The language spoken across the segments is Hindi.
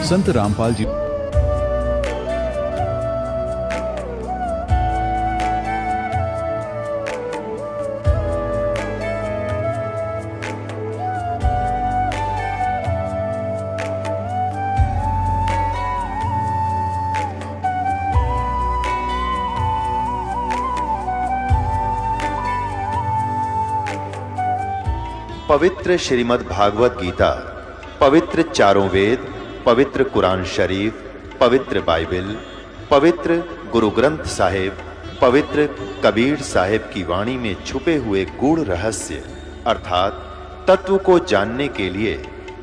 संत रामपाल जी पवित्र श्रीमद् भागवत गीता, पवित्र चारों वेद, पवित्र कुरान शरीफ, पवित्र बाइबल, पवित्र गुरु ग्रंथ साहिब, पवित्र कबीर साहिब की वाणी में छुपे हुए गूढ़ रहस्य अर्थात तत्व को जानने के लिए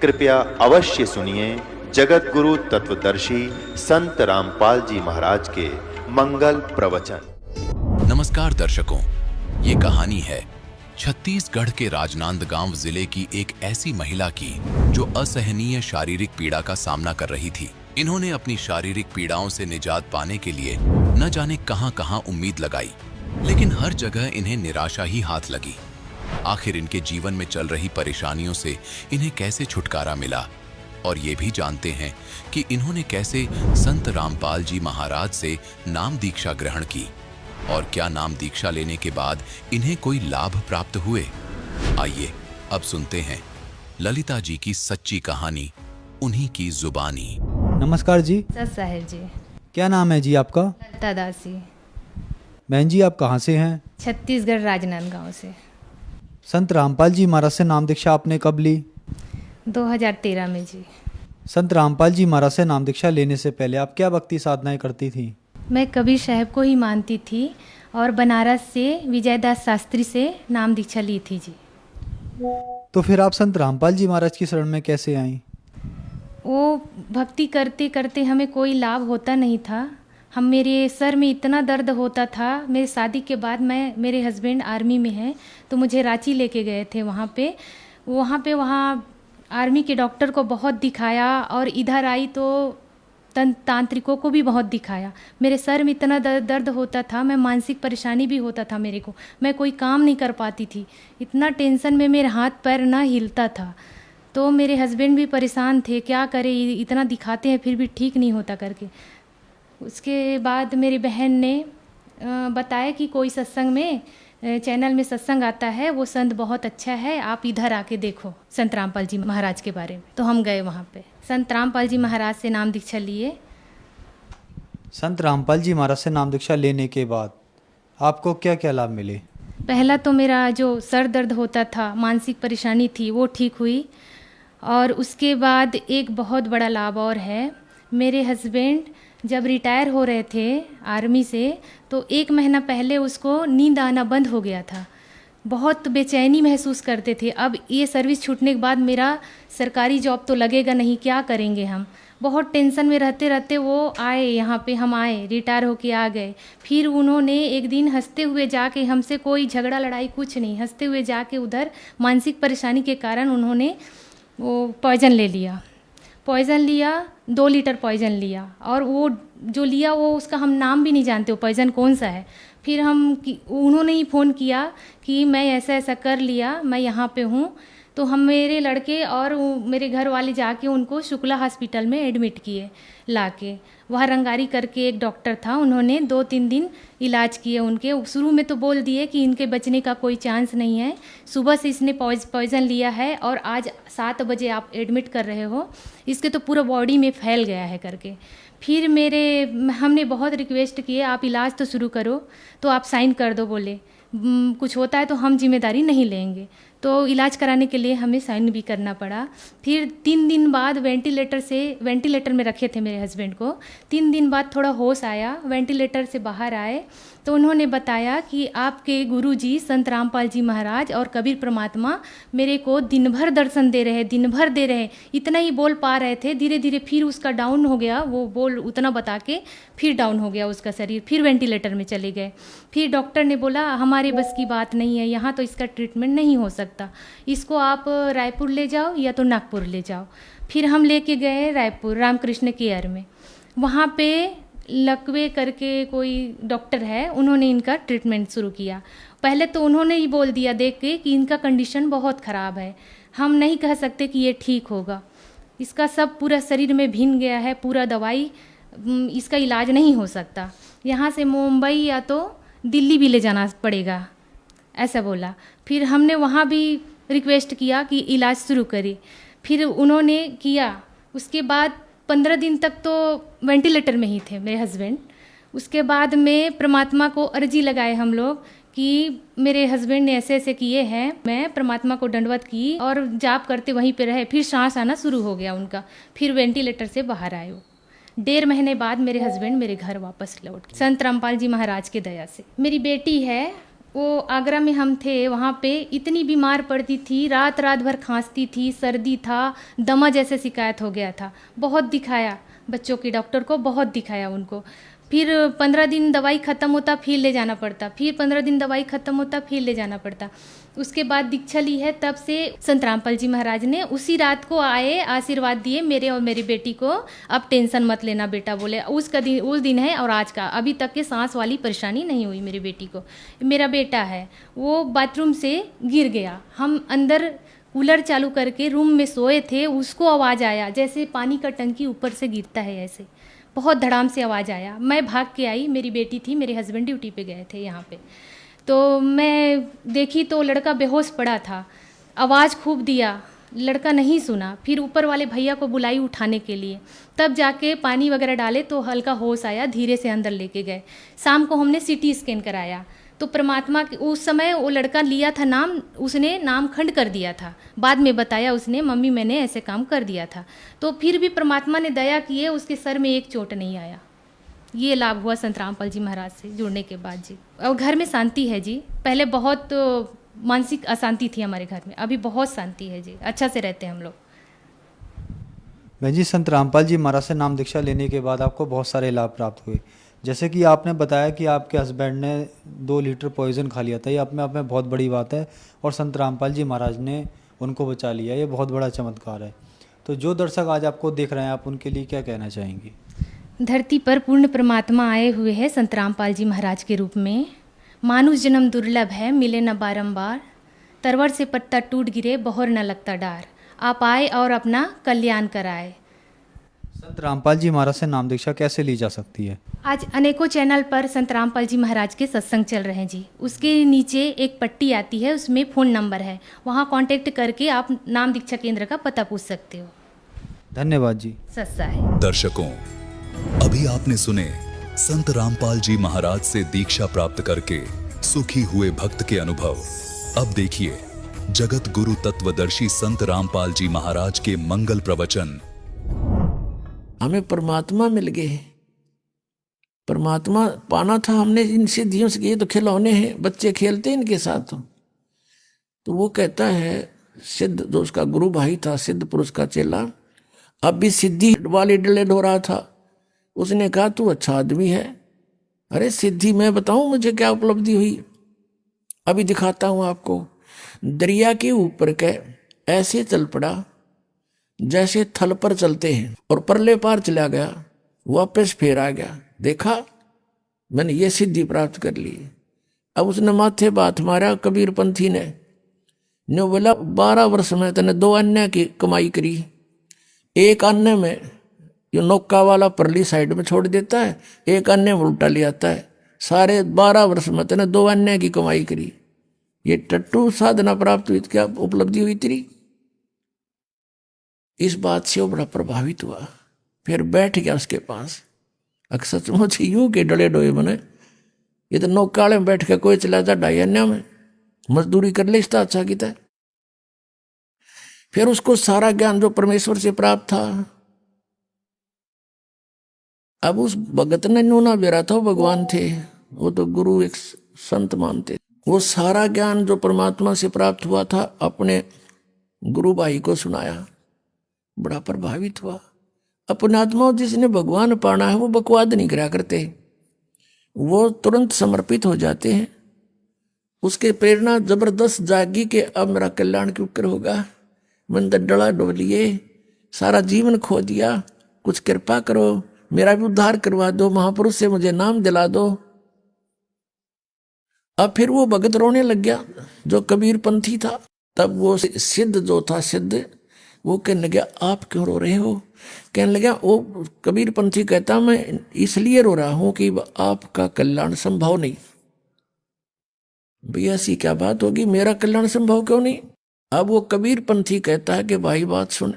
कृपया अवश्य सुनिए जगत गुरु तत्वदर्शी संत रामपाल जी महाराज के मंगल प्रवचन। नमस्कार दर्शकों, ये कहानी है छत्तीसगढ़ के राजनांदगांव जिले की एक ऐसी महिला की जो असहनीय शारीरिक पीड़ा का सामना कर रही थी। इन्होंने अपनी शारीरिक पीड़ाओं से निजात पाने के लिए न जाने कहां-कहां उम्मीद लगाई, लेकिन हर जगह इन्हें निराशा ही हाथ लगी। आखिर इनके जीवन में चल रही परेशानियों से इन्हें कैसे छुटकारा मिला, और ये भी जानते हैं कि इन्होंने कैसे संत रामपाल जी महाराज से नाम दीक्षा ग्रहण की और क्या नाम दीक्षा लेने के बाद इन्हें कोई लाभ प्राप्त हुए। आइए अब सुनते हैं ललिता जी की सच्ची कहानी, उन्हीं की जुबानी। नमस्कार जी। सत साहेब जी। क्या नाम है जी आपका? ललिता दासी। बहन जी आप कहाँ से हैं? छत्तीसगढ़ राजनांदगांव से। संत रामपाल जी महाराज से नाम दीक्षा आपने कब ली? 2013 में जी। संत रामपाल जी महाराज से नाम दीक्षा लेने से पहले आप क्या भक्ति साधनाएं करती थी? मैं कबीर साहब को ही मानती थी और बनारस से विजयदास शास्त्री से नाम दीक्षा ली थी जी। तो फिर आप संत रामपाल जी महाराज की शरण में कैसे आईं? वो भक्ति करते करते हमें कोई लाभ होता नहीं था। मेरे सर में इतना दर्द होता था। मेरे शादी के बाद मेरे हस्बैंड आर्मी में हैं, तो मुझे रांची लेके गए थे। वहाँ आर्मी के डॉक्टर को बहुत दिखाया और इधर आई तो तांत्रिकों को भी बहुत दिखाया। मेरे सर में इतना दर्द होता था, मैं मानसिक परेशानी भी होता था मेरे को। मैं कोई काम नहीं कर पाती थी, इतना टेंशन में मेरे हाथ पैर ना हिलता था। तो मेरे हस्बैंड भी परेशान थे, क्या करें, इतना दिखाते हैं फिर भी ठीक नहीं होता करके। उसके बाद मेरी बहन ने बताया कि कोई सत्संग में चैनल में सत्संग आता है, वो संत बहुत अच्छा है, आप इधर आके देखो संत रामपाल जी महाराज के बारे में। तो हम गए वहाँ पे, संत रामपाल जी महाराज से नाम दीक्षा लिए। संत रामपाल जी महाराज से नाम दीक्षा लेने के बाद आपको क्या क्या लाभ मिले? पहला तो मेरा जो सर दर्द होता था, मानसिक परेशानी थी, वो ठीक हुई। और उसके बाद एक बहुत बड़ा लाभ और है, मेरे हस्बैंड जब रिटायर हो रहे थे आर्मी से, तो 1 महीना पहले उसको नींद आना बंद हो गया था। बहुत बेचैनी महसूस करते थे। अब ये सर्विस छूटने के बाद मेरा सरकारी जॉब तो लगेगा नहीं, क्या करेंगे हम। बहुत टेंशन में रहते रहते वो आए यहाँ पे, हम आए, रिटायर होके आ गए। फिर उन्होंने एक दिन हंसते हुए जाके, हमसे कोई झगड़ा लड़ाई कुछ नहीं, हंसते हुए जाके उधर मानसिक परेशानी के कारण उन्होंने वो पॉइज़न ले लिया। 2 लीटर पॉइज़न लिया, और वो जो लिया वो उसका हम नाम भी नहीं जानते, वो पॉइज़न कौन सा है। फिर उन्होंने ही फ़ोन किया कि मैं ऐसा ऐसा कर लिया, मैं यहाँ पे हूँ, तो हम मेरे लड़के और मेरे घर वाले जाके उनको शुक्ला हॉस्पिटल में एडमिट किए लाके। वहाँ रंगारी करके एक डॉक्टर था, उन्होंने 2-3 दिन इलाज किए उनके। शुरू में तो बोल दिए कि इनके बचने का कोई चांस नहीं है, सुबह से इसने पॉइज़न लिया है और आज 7 बजे आप एडमिट कर रहे हो, इसके तो पूरा बॉडी में फैल गया है करके। फिर हमने बहुत रिक्वेस्ट किए, आप इलाज तो शुरू करो, तो आप साइन कर दो बोले। कुछ होता है तो हम जिम्मेदारी नहीं लेंगे। तो इलाज कराने के लिए हमें साइन भी करना पड़ा। फिर 3 दिन बाद वेंटिलेटर में रखे थे मेरे हस्बैंड को। 3 दिन बाद थोड़ा होश आया, वेंटिलेटर से बाहर आए तो उन्होंने बताया कि आपके गुरुजी संत रामपाल जी महाराज और कबीर परमात्मा मेरे को दिन भर दर्शन दे रहे। इतना ही बोल पा रहे थे। धीरे धीरे फिर उसका डाउन हो गया, वो बोल उतना बता के फिर डाउन हो गया उसका शरीर। फिर वेंटिलेटर में चले गए। फिर डॉक्टर ने बोला हमारे बस की बात नहीं है, यहाँ तो इसका ट्रीटमेंट नहीं हो सकता, इसको आप रायपुर ले जाओ या तो नागपुर ले जाओ। फिर हम लेके गए रायपुर रामकृष्ण केयर में। वहाँ पे लकवे करके कोई डॉक्टर है, उन्होंने इनका ट्रीटमेंट शुरू किया। पहले तो उन्होंने ही बोल दिया देख के कि इनका कंडीशन बहुत ख़राब है, हम नहीं कह सकते कि ये ठीक होगा, इसका सब पूरा शरीर में भिन गया है, पूरा दवाई इसका इलाज नहीं हो सकता, यहाँ से मुंबई या तो दिल्ली भी ले जाना पड़ेगा, ऐसा बोला। फिर हमने वहाँ भी रिक्वेस्ट किया कि इलाज शुरू करें। फिर उन्होंने किया। उसके बाद 15 दिन तक तो वेंटिलेटर में ही थे मेरे हस्बैंड। उसके बाद में परमात्मा को अर्जी लगाए हम लोग कि मेरे हस्बैंड ने ऐसे ऐसे किए हैं। मैं परमात्मा को दंडवत की और जाप करते वहीं पे रहे। फिर सांस आना शुरू हो गया उनका। फिर वेंटिलेटर से बाहर आए वो। 1.5 महीने बाद मेरे हस्बैंड मेरे घर वापस लौट गए, संत रामपाल जी महाराज की दया से। मेरी बेटी है, वो आगरा में हम थे, वहाँ पे इतनी बीमार पड़ती थी, रात भर खांसती थी, सर्दी था, दमा जैसे शिकायत हो गया था। बहुत दिखाया बच्चों के डॉक्टर को, बहुत दिखाया उनको। फिर 15 दिन दवाई ख़त्म होता फिर ले जाना पड़ता, फिर 15 दिन दवाई ख़त्म होता फिर ले जाना पड़ता। उसके बाद दीक्षा ली है, तब से संत रामपाल जी महाराज ने उसी रात को आए, आशीर्वाद दिए मेरे और मेरी बेटी को। अब टेंशन मत लेना बेटा, बोले उस दिन है और आज का। अभी तक के सांस वाली परेशानी नहीं हुई मेरी बेटी को। मेरा बेटा है, वो बाथरूम से गिर गया। हम अंदर कूलर चालू करके रूम में सोए थे, उसको आवाज़ आया जैसे पानी का टंकी ऊपर से गिरता है, ऐसे बहुत धड़ाम से आवाज़ आया। मैं भाग के आई, मेरी बेटी थी, मेरे हस्बैंड ड्यूटी पे गए थे यहाँ पे। तो मैं देखी तो लड़का बेहोश पड़ा था, आवाज़ खूब दिया, लड़का नहीं सुना। फिर ऊपर वाले भैया को बुलाई उठाने के लिए, तब जाके पानी वगैरह डाले तो हल्का होश आया, धीरे से अंदर लेके गए। शाम को हमने सीटी स्कैन कराया तो परमात्मा के उस समय वो लड़का लिया था नाम, उसने नाम खंड कर दिया था। बाद में बताया उसने, मम्मी मैंने ऐसे काम कर दिया था। तो फिर भी परमात्मा ने दया की है, उसके सर में एक चोट नहीं आया। ये लाभ हुआ संत रामपाल जी महाराज से जुड़ने के बाद जी। और घर में शांति है जी। पहले बहुत मानसिक अशांति थी हमारे घर में, अभी बहुत शांति है जी, अच्छा से रहते हैं हम लोग। बहन जी, संत रामपाल जी महाराज से नाम दीक्षा लेने के बाद आपको बहुत सारे लाभ प्राप्त हुए। जैसे कि आपने बताया कि आपके हस्बैंड ने 2 लीटर पॉइजन खा लिया था, ये अपने आप में बहुत बड़ी बात है, और संत रामपाल जी महाराज ने उनको बचा लिया, ये बहुत बड़ा चमत्कार है। तो जो दर्शक आज आपको देख रहे हैं, आप उनके लिए क्या कहना चाहेंगी? धरती पर पूर्ण परमात्मा आए हुए हैं संत रामपाल जी महाराज के रूप में। मानुष जन्म दुर्लभ है, मिले न बारंबार, तरवर से पत्ता टूट गिरे, बहोर न लगता डार। आप आए और अपना कल्याण कराए। संत रामपाल जी महाराज से नाम दीक्षा कैसे ली जा सकती है? आज अनेकों चैनल पर संत रामपाल जी महाराज के सत्संग चल रहे हैं जी। उसके नीचे एक पट्टी आती है, उसमें फ़ोन नंबर है, वहाँ कांटेक्ट करके आप नाम दीक्षा केंद्र का पता पूछ सकते हो। धन्यवाद जी। सच्चा है। दर्शकों, अभी आपने सुने संत रामपाल जी महाराज से दीक्षा प्राप्त करके सुखी हुए भक्त के अनुभव। अब देखिए जगत गुरु तत्वदर्शी संत रामपाल जी महाराज के मंगल प्रवचन। हमें परमात्मा मिल गए। परमात्मा पाना था हमने इन सिद्धियों से। ये तो खिलौने हैं, बच्चे खेलते हैं इनके साथ। तो वो कहता है, सिद्ध जो उसका गुरु भाई था, सिद्ध पुरुष का चेला, अब भी सिद्धि वाले डिलेड हो रहा था। उसने कहा तू अच्छा आदमी है। अरे सिद्धि मैं बताऊं मुझे क्या उपलब्धि हुई, अभी दिखाता हूं आपको। दरिया के ऊपर के ऐसे चल पड़ा जैसे थल पर चलते हैं, और परले पार चला गया, वापस फिर आ गया। देखा मैंने ये सिद्धि प्राप्त कर ली। अब उसने माथे बात मारा कबीर पंथी ने, ने बोला 12 वर्ष में तने 2 अन्य की कमाई करी, एक अन्य में जो नौका वाला परली साइड में छोड़ देता है, एक अन्य में उल्टा ले आता है, सारे 12 वर्ष में तने 2 अन्य की कमाई करी। ये टट्टू साधना प्राप्त हुई, क्या उपलब्धि हुई तेरी? इस बात से वो बड़ा प्रभावित हुआ, फिर बैठ गया उसके पास। अक्सर सचमुच यूं के डले डोए बने, ये तो नौकाले में बैठ के कोई चला जा ढाई अन्य में मजदूरी कर ले, इसका अच्छा किता है। फिर उसको सारा ज्ञान जो परमेश्वर से प्राप्त था, अब उस भगत ने नूना बेरा था, वो भगवान थे, वो तो गुरु एक संत मानते। वो सारा ज्ञान जो परमात्मा से प्राप्त हुआ था अपने गुरु भाई को सुनाया, बड़ा प्रभावित हुआ। अपने आत्मा जिसने भगवान पाना है वो बकवाद नहीं करा करते, वो तुरंत समर्पित हो जाते हैं। उसके प्रेरणा जबरदस्त जागी कि अब मेरा कल्याण क्यों कर होगा, मन डला डोलिए, सारा जीवन खो दिया, कुछ कृपा करो, मेरा भी उद्धार करवा दो, महापुरुष से मुझे नाम दिला दो। अब फिर वो भगत रोने लग गया जो कबीर पंथी था। तब वो सिद्ध जो था, सिद्ध, वो कहने लगा आप क्यों रो रहे हो? कहने लगा वो कबीर पंथी कहता मैं इसलिए रो रहा हूं कि आपका कल्याण संभव नहीं। भैया ऐसी क्या बात होगी, मेरा कल्याण संभव क्यों नहीं? अब वो कबीर पंथी कहता है कि भाई बात सुन,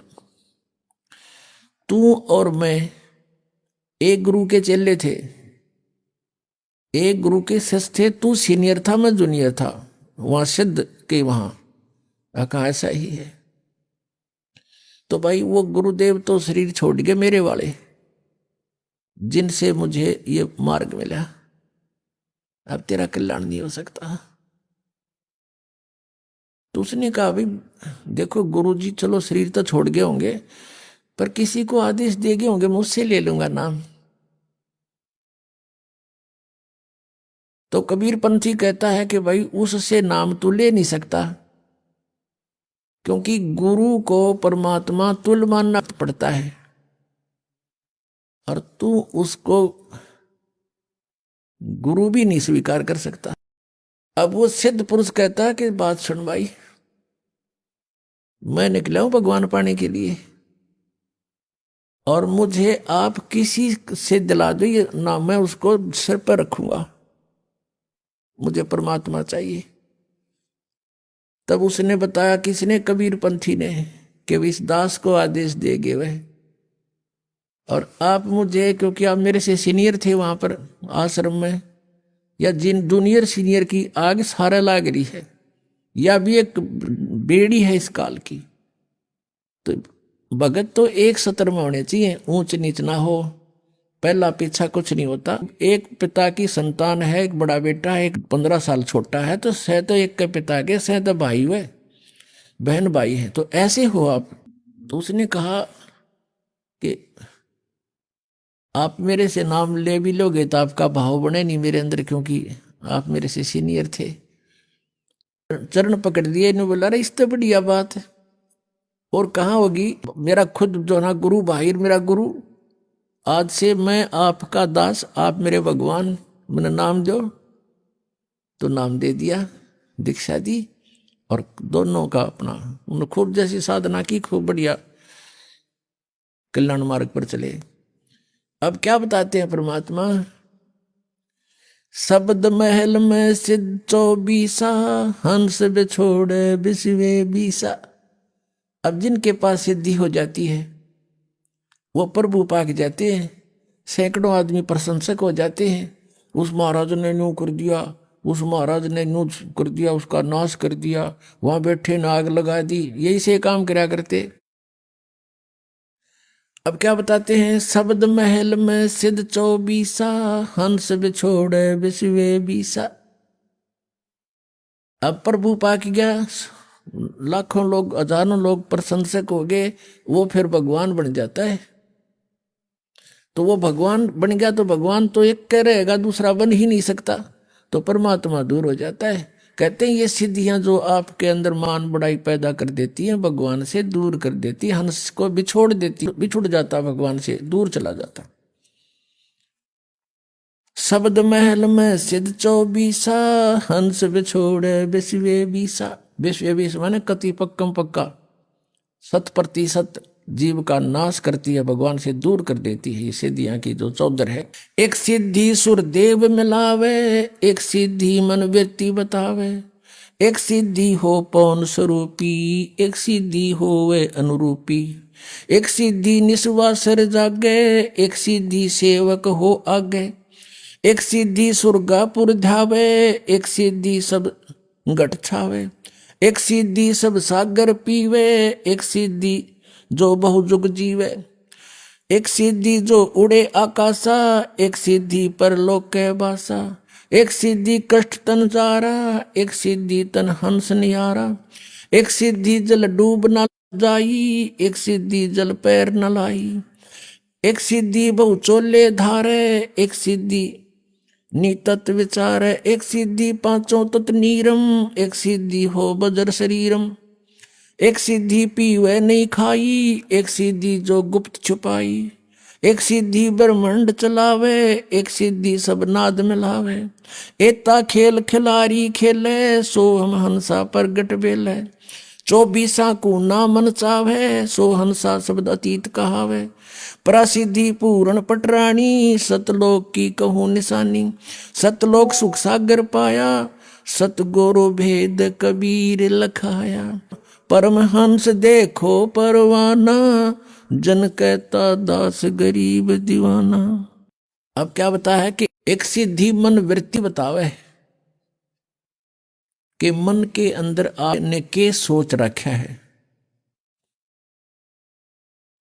तू और मैं एक गुरु के चेले थे, एक गुरु के शिष्य थे, तू सीनियर था मैं जूनियर था, वहां सिद्ध के वहां कहा ऐसा ही है। तो भाई वो गुरुदेव तो शरीर छोड़ गए मेरे वाले, जिनसे मुझे ये मार्ग मिला, अब तेरा कल्याण नहीं हो सकता। तो उसने कहा भाई देखो गुरुजी, चलो शरीर तो छोड़ गए होंगे, पर किसी को आदेश दे गए होंगे, मुझसे ले लूंगा नाम। तो कबीर पंथी कहता है कि भाई उससे नाम तू ले नहीं सकता, क्योंकि गुरु को परमात्मा तुल्य मानना पड़ता है, और तू उसको गुरु भी नहीं स्वीकार कर सकता। अब वो सिद्ध पुरुष कहता है कि बात सुन भाई, मैं निकला हूं भगवान पाने के लिए, और मुझे आप किसी से दिला दो ये नाम, मैं उसको सिर पर रखूंगा, मुझे परमात्मा चाहिए। तब उसने बताया, किसने? कबीर पंथी ने, कि इस दास को आदेश देगे वह, और आप मुझे, क्योंकि आप मेरे से सीनियर थे वहां पर आश्रम में, या जिन जूनियर सीनियर की आग सारा लाग रही है, या भी एक बेड़ी है इस काल की, तो भगत तो एक सत्र में होने चाहिए, ऊंच नीच ना हो, पहला पीछा कुछ नहीं होता। एक पिता की संतान है, एक बड़ा बेटा है, एक 15 साल छोटा है, तो सह तो एक के पिता के, सह तो भाई हुए, बहन भाई है, तो ऐसे हो आप। तो उसने कहा कि आप मेरे से नाम ले भी लोगे तो आपका भाव बने नहीं मेरे अंदर, क्योंकि आप मेरे से सीनियर थे। चरण पकड़ दिए, इन्होंने बोला अरे इससे बढ़िया बात है और कहाँ होगी, मेरा खुद जो ना गुरु भाई, मेरा गुरु, आज से मैं आपका दास, आप मेरे भगवान, मैंने नाम दो। तो नाम दे दिया, दीक्षा दी, और दोनों का अपना उन्होंने खूब जैसी साधना की, खूब बढ़िया कल्याण मार्ग पर चले। अब क्या बताते हैं परमात्मा, शब्द महल में सिद्ध 24 हंस बिछोड़े बिसवे 20। अब जिनके पास सिद्धि हो जाती है वो प्रभु पाक जाते हैं, सैकड़ों आदमी प्रशंसक हो जाते हैं, उस महाराज ने यूं कर दिया, उस महाराज ने यूं कर दिया, उसका नाश कर दिया, वहां बैठे ने आग लगा दी, यही से काम करा करते। अब क्या बताते हैं, शब्द महल में सिद्ध 24 हंस बिछोड़े बिसवे 20। अब प्रभु पाक गया, लाखों लोग, हजारों लोग प्रशंसक हो गए, वो फिर भगवान बन जाता है। तो वो भगवान बन गया तो भगवान तो एक कह रहेगा, दूसरा बन ही नहीं सकता, तो परमात्मा दूर हो जाता है। कहते हैं ये सिद्धियां जो आपके अंदर मान बढ़ाई पैदा कर देती हैं, भगवान से दूर कर देती है, हंस को बिछोड़ देती, बिछुड़ जाता भगवान से, दूर चला जाता। शब्द महल में सिद्ध 24 हंस बिछोड़े बिसवे 20। विश्व विश्व माने कति पक्कम पक्का, 100% जीव का नाश करती है, भगवान से दूर कर देती है। ये सिद्धियां की जो चौधर है। एक सिद्धि सुर देव मिलावे, एक सिद्धि मन व्यक्ति बतावे, एक सिद्धि हो पौन स्वरूपी, एक सिद्धि होवे अनुरूपी, एक सिद्धि निस्वासर जागे, एक सिद्धि सेवक हो आगे, एक सिद्धि सुरगापुर ध्यावे, एक सिद्धि सब गट छावे, एक सिद्धि सब सागर पीवे, एक सिद्धि जो बहुजुग जीवे, एक सिद्धि जो उड़े आकाशा, एक सिद्धि परलोक के बासा, एक सिद्धि कष्ट तन जारा, एक सिद्धि तन हंस नियारा, एक सिद्धि जल डूब न जाई, एक सिद्धि जल पैर न लाई, एक सिद्धि बहु चोले धारे, एक सिद्धि नितत विचार, एक सिद्धि पांचों तत् नीरम, एक सिद्धि हो बजर शरीरम, एक सिद्धि पीवे नहीं खाई, एक सिद्धि जो गुप्त छुपाई, एक सिद्धि ब्रह्मांड चलावे, एक सिद्धि सब नाद मिलावे, एता खेल खिलारी खेले, सो हम हंसा प्रगट बेले, 24 को ना मन चावे, सो हंसा शब्द अतीत कहावे, प्रसिद्धि पूर्ण पटरानी, सतलोक की कहूँ निशानी, सतलोक सुख सागर पाया, सतगुरु भेद कबीर लखाया, परमहंस देखो परवाना, जन कहता दास गरीब दीवाना। अब क्या बता है कि एक सिद्धि मन वृत्ति बतावे कि मन के अंदर आपने के सोच रखा है।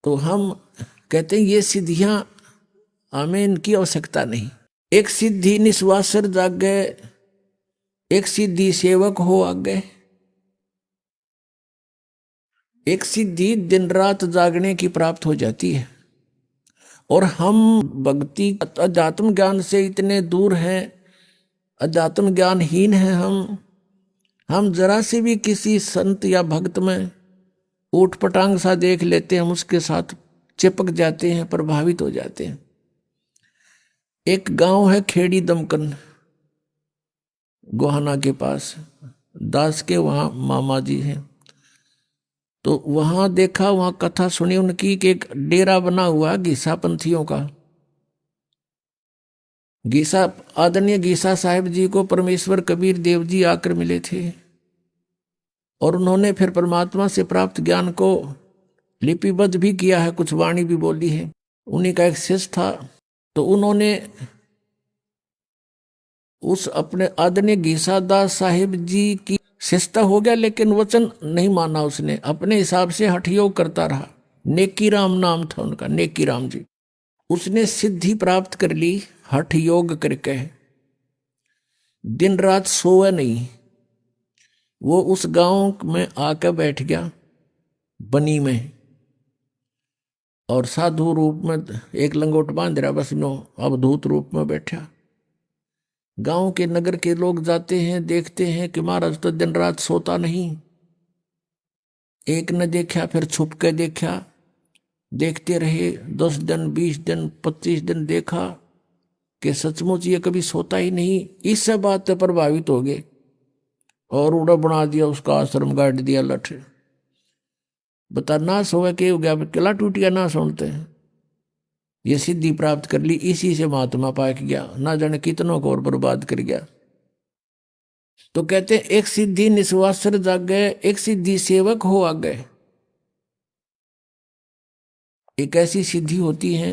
तो हम कहते हैं ये सिद्धियां हमें इनकी आवश्यकता नहीं। एक सिद्धि निस्वासर जागे, एक सिद्धि सेवक हो आगे, एक सिद्धि दिन रात जागने की प्राप्त हो जाती है। और हम भक्ति अध्यात्म ज्ञान से इतने दूर हैं, अध्यात्म ज्ञानहीन हैं हम जरा से भी किसी संत या भक्त में ऊट पटांग सा देख लेते हैं, हम उसके साथ चिपक जाते हैं, प्रभावित हो जाते हैं। एक गांव है खेड़ी दमकन, गोहाना के पास, दास के वहाँ मामा जी हैं। तो वहां देखा, वहां कथा सुनी उनकी कि एक डेरा बना हुआ गीसा पंथियों का। गीसा आदरणीय गीसा साहिब जी को परमेश्वर कबीर देव जी आकर मिले थे और उन्होंने फिर परमात्मा से प्राप्त ज्ञान को लिपिबद्ध भी किया है, कुछ वाणी भी बोली है। उन्हीं का एक शिष्य था। तो उन्होंने उस अपने आदरणीय गीसा दास साहिब जी की शिष्यता हो गया, लेकिन वचन नहीं माना उसने, अपने हिसाब से हठ योग करता रहा। नेकी राम नाम था उनका, नेकी राम जी। उसने सिद्धि प्राप्त कर ली हठ योग करके, दिन रात सोए नहीं। वो उस गांव में आकर बैठ गया बनी में, और साधु रूप में एक लंगोट बांध रहा, बस नो अवधूत रूप में बैठा। गांव के नगर के लोग जाते हैं, देखते हैं कि महाराज तो दिन रात सोता नहीं। एक ने देखा, फिर छुप के देखा, देखते रहे 10 दिन 20 दिन 25 दिन, देखा कि सचमुच ये कभी सोता ही नहीं। इससे बात से प्रभावित हो गए और उड़ा बना दिया, उसका आश्रम गाड़ दिया लठ। बता ना सोए के हो गया, किला टूट गया ना सुनते हैं। ये सिद्धि प्राप्त कर ली, इसी से महात्मा पाक गया, ना जाने कितनों को और बर्बाद कर गया। तो कहते हैं एक सिद्धि निस्वासर जागे, एक सिद्धि सेवक हो आगे। एक ऐसी सिद्धि होती है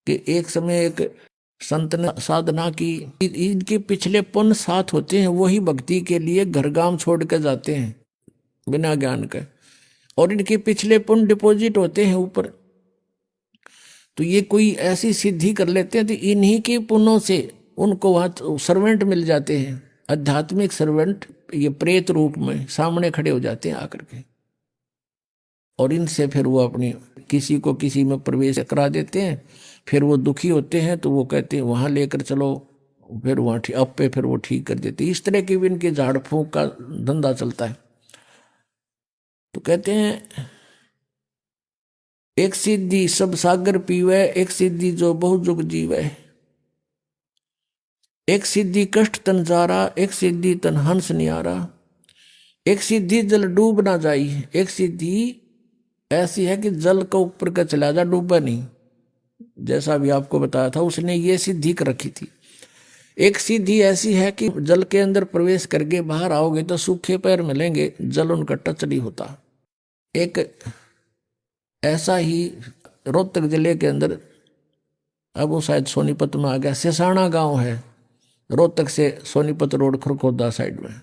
कि एक समय एक संत ने साधना की, इनके पिछले पुण्य साथ होते हैं, वही भक्ति के लिए घर गांव छोड़ कर जाते हैं बिना ज्ञान के, और इनके पिछले पुण्य डिपॉजिट होते हैं ऊपर। तो ये कोई ऐसी सिद्धि कर लेते हैं तो इन्हीं के पुण्यों से उनको वहाँ सर्वेंट मिल जाते हैं, आध्यात्मिक सर्वेंट। ये प्रेत रूप में सामने खड़े हो जाते हैं आकर के, और इनसे फिर वो अपनी किसी को किसी में प्रवेश करा देते हैं। फिर वो दुखी होते हैं तो वो कहते हैं वहाँ लेकर चलो, फिर वहाँ अब पे फिर वो ठीक कर देते। इस तरह की भी इनके झाड़ फूंक का धंधा चलता है। तो कहते हैं एक सिद्धि सब सागर पीवे, एक सिद्धि जो बहु जुग जीवे। एक सिद्धि कष्ट तन जारा, एक सिद्धि तन हंस नियारा। एक सिद्धि जल डूब ना जाई, एक सिद्धि ऐसी है कि जल का ऊपर का चला जा, डूबा नहीं। जैसा भी आपको बताया था, उसने ये सिद्धि कर रखी थी। एक सिद्धि ऐसी है कि जल के अंदर प्रवेश करके बाहर आओगे तो सूखे पैर मिलेंगे, जल उनका टच नहीं होता। एक ऐसा ही रोहतक जिले के अंदर, अब वो शायद सोनीपत में आ गया, सिसाना गांव है, रोहतक से सोनीपत रोड खरखोदा साइड में।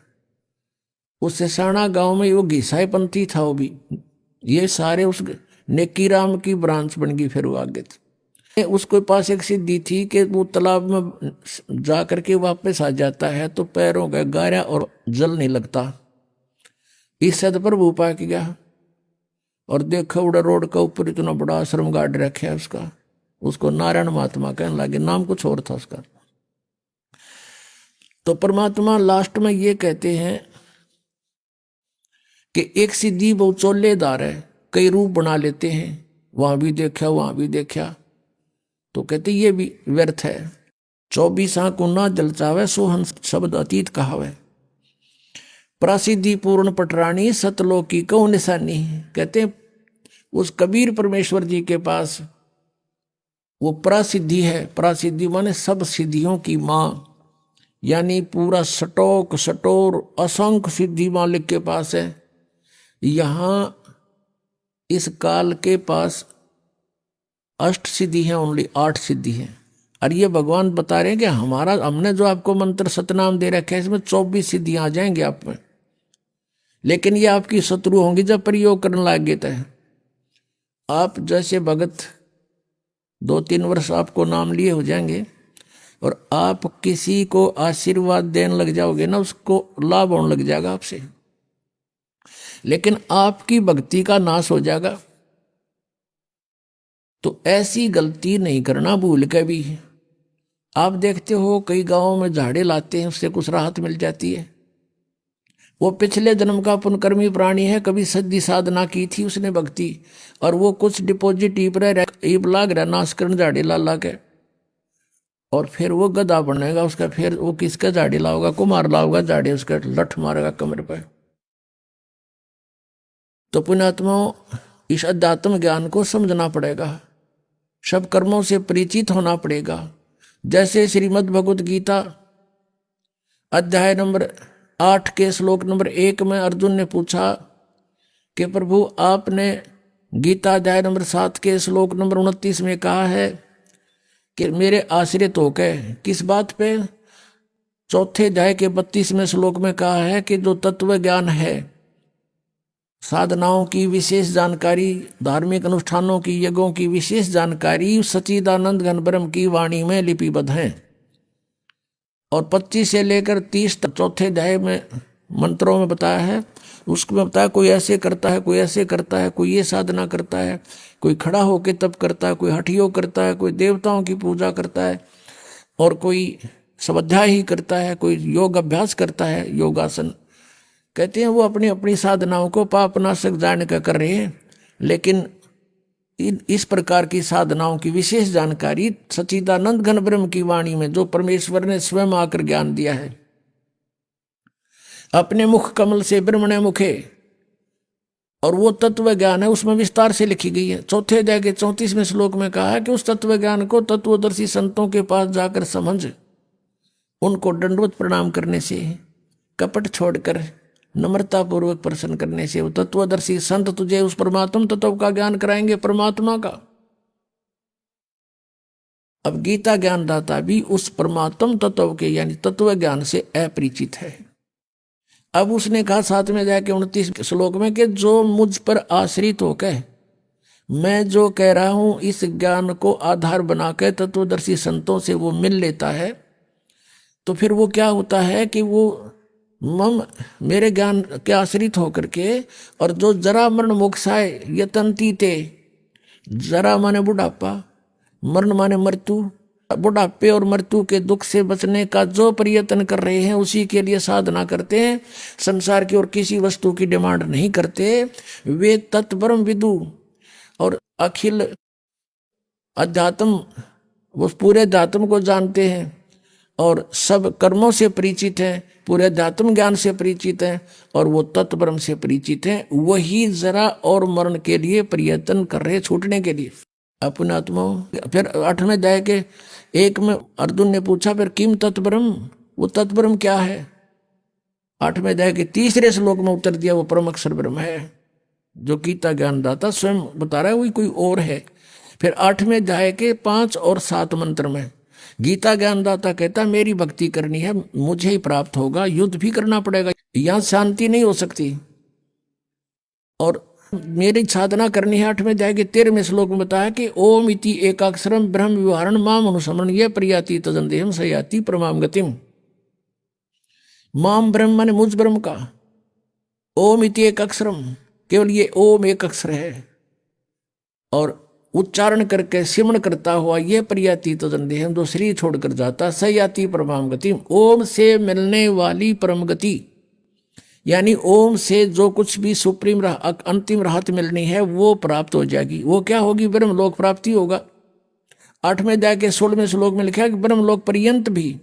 उस सिसाना गांव में वो घिसाई पंथी था, वो भी ये सारे उस नेकीराम की ब्रांच बन गई। फिर वो आगे थे, उसके पास एक सिद्धि थी कि वो तालाब में जा करके वापस आ जाता है तो पैरों का गारा और जल नहीं लगता। इस सद पर वो पा के गया और देखा उड़ा रोड का ऊपर इतना बड़ा आश्रम गाड़ रखा है उसका। उसको नारायण महात्मा कहने लगे, नाम कुछ और था उसका। तो परमात्मा लास्ट में ये कहते हैं कि एक सिद्धि बहुत चोलेदार है, कई रूप बना लेते हैं, वहां भी देखा वहां भी देखा, तो कहते ये भी व्यर्थ है। 24 आंख ना जल चावे, सोहन शब्द अतीत कहावे। प्रसिद्धि पूर्ण पटरानी, सतलोक की कौ निशानी। कहते उस कबीर परमेश्वर जी के पास वो प्रसिद्धि है। प्रसिद्धि माने सब सिद्धियों की मां, यानी पूरा सटोक सटोर असंख्य सिद्धि मालिक के पास है। यहां इस काल के पास अष्ट सिद्धि है, ओनली 8 सिद्धि है। और ये भगवान बता रहे हैं कि हमने जो आपको मंत्र सतनाम दे रखे है, इसमें 24 सिद्धियां आ जाएंगे आप में, लेकिन ये आपकी शत्रु होंगी जब प्रयोग करने लगे। तो आप जैसे भगत 2-3 वर्ष आपको नाम लिए हो जाएंगे और आप किसी को आशीर्वाद देने लग जाओगे ना, उसको लाभ होने लग जाएगा आपसे, लेकिन आपकी भक्ति का नाश हो जाएगा। तो ऐसी गलती नहीं करना भूल के भी। आप देखते हो कई गांवों में झाड़े लाते हैं, उससे कुछ राहत मिल जाती है। वो पिछले जन्म का पुनकर्मी प्राणी है, कभी सिद्धि साधना की थी उसने भक्ति, और वो कुछ डिपॉजिट ईप लाग रहा नाश करने झाड़ी ला के, और फिर वो गधा बनेगा उसका। फिर वो किसका झाड़ी लाओगा, कुमार लाओगा, झाड़ी उसका लठ मारेगा कमर पर। तो पुण्यात्माओं, इस अध्यात्म ज्ञान को समझना पड़ेगा, सब कर्मों से परिचित होना पड़ेगा। जैसे श्रीमद् भगवत गीता अध्याय नंबर 8 के श्लोक नंबर 1 में अर्जुन ने पूछा कि प्रभु आपने गीता अध्याय नंबर 7 के श्लोक नंबर 29 में कहा है कि मेरे आश्रित होकर, किस बात पे? चौथे अध्याय के 32वें श्लोक में कहा है कि जो तत्व ज्ञान है, साधनाओं की विशेष जानकारी, धार्मिक अनुष्ठानों की, यज्ञों की विशेष जानकारी सच्चिदानंद घन ब्रह्म की वाणी में लिपिबद्ध है। और 25 से लेकर 30 तक चौथे अध्याय में मंत्रों में बताया है। उसमें बताया कोई ऐसे करता है, कोई ऐसे करता है, कोई ये साधना करता है, कोई खड़ा होकर तप करता है, कोई हठयोग करता है, कोई देवताओं की पूजा करता है, और कोई स्वाध्याय ही करता है, कोई योग अभ्यास करता है, योगासन। कहते हैं वो अपनी अपनी साधनाओं को पापनाशक जान कर कर रहे हैं, लेकिन इस प्रकार की साधनाओं की विशेष जानकारी सच्चिदानंद घन ब्रह्म की वाणी में, जो परमेश्वर ने स्वयं आकर ज्ञान दिया है, अपने मुख कमल से ब्रह्मणे मुखे, और वो तत्व ज्ञान है, उसमें विस्तार से लिखी गई है। चौथे अध्याय के 34वें श्लोक में कहा है कि उस तत्व ज्ञान को तत्वदर्शी संतों के पास जाकर समझ, उनको दंडवत प्रणाम करने से, कपट छोड़कर नम्रता पूर्वक प्रश्न करने से, वो तत्वदर्शी संत तुझे उस परमात्म तत्व का ज्ञान कराएंगे, परमात्मा का। अब गीता ज्ञानदाता भी उस परमात्म तत्व के यानी तत्व ज्ञान से अपरिचित है। अब उसने कहा 7वें अध्याय के 29 श्लोक में कि जो मुझ पर आश्रित होकर मैं जो कह रहा हूं, इस ज्ञान को आधार बनाकर तत्वदर्शी संतों से वो मिल लेता है, तो फिर वो क्या होता है कि वो मेरे ज्ञान के आश्रित होकर के, और जो जरा मरण मोक्षाय यतंती ते, जरा माने बुढ़ापा, मरण माने मृत्यु, बुढ़ापे और मृत्यु के दुख से बचने का जो प्रयत्न कर रहे हैं, उसी के लिए साधना करते हैं, संसार की और किसी वस्तु की डिमांड नहीं करते, वे तत्ब्रह्म विदु और अखिल अध्यात्म, वो पूरे अध्यात्म को जानते हैं, और सब कर्मों से परिचित है, पूरे अध्यात्म ज्ञान से परिचित है और वो तत्व ब्रह्म से परिचित है, वही जरा और मरण के लिए प्रयत्न कर रहे, छूटने के लिए अपने आत्मा। फिर 8वें अध्याय के 1 में अर्जुन ने पूछा फिर किम तत्व ब्रह्म, वो तत्व ब्रह्म क्या है? 8वें अध्याय के 3रे श्लोक में उत्तर दिया वो परम अक्षर ब्रह्म है, जो गीता ज्ञानदाता स्वयं बता रहा है, वही कोई और है। फिर 8वें अध्याय के 5 और 7 मंत्र में गीता ज्ञानदाता कहता मेरी भक्ति करनी है, मुझे ही प्राप्त होगा, युद्ध भी करना पड़ेगा, यहां शांति नहीं हो सकती, और मेरी साधना करनी है। 8वें अध्याय के 13वें श्लोक में बताया कि ओम इति एकाक्षरम ब्रह्म विवहारण माम अनुसमरण ये प्रियाति तदंदेहम सयाति परमाम गतिम। माम ब्रह्म माने मुझ ब्रह्म का, ओम इति एक अक्षरम, केवल ये ओम एक अक्षर है, और उच्चारण करके सिमरण करता हुआ ये प्रियाति तदंदेहम जो शरीर छोड़कर जाता सयाति परमाम गतिम, ओम से मिलने वाली परम गति, यानी ओम से जो कुछ भी सुप्रीम अंतिम राहत मिलनी है वो प्राप्त हो जाएगी। वो क्या होगी? ब्रह्मलोक प्राप्ति होगा। 8वें अध्याय के 16वें श्लोक में लिखा है कि ब्रह्मलोक पर्यंत भी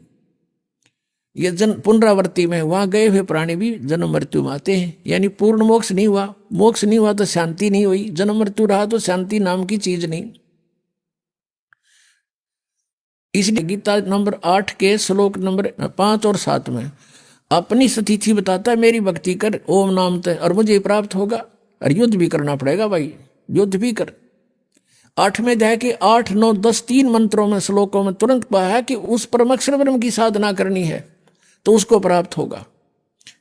ये पुनरावृत्ति में वहां गए हुए प्राणी भी जन्म मृत्यु में आते हैं, यानी पूर्ण मोक्ष नहीं हुआ। मोक्ष नहीं हुआ तो शांति नहीं हुई, जन्म मृत्यु रहा तो शांति नाम की चीज नहीं। इसलिए गीता नंबर 8 के श्लोक नंबर 5 और 7 में अपनी स्थिति बताता है मेरी भक्ति कर ओम नाम ते और मुझे प्राप्त होगा, और युद्ध भी करना पड़ेगा भाई, युद्ध भी कर। 8वें अध्याय के 8, 9, 10 3 मंत्रों में श्लोकों में तुरंत कहा है कि उस परमाक्षर ब्रह्म की साधना करनी है तो उसको प्राप्त होगा,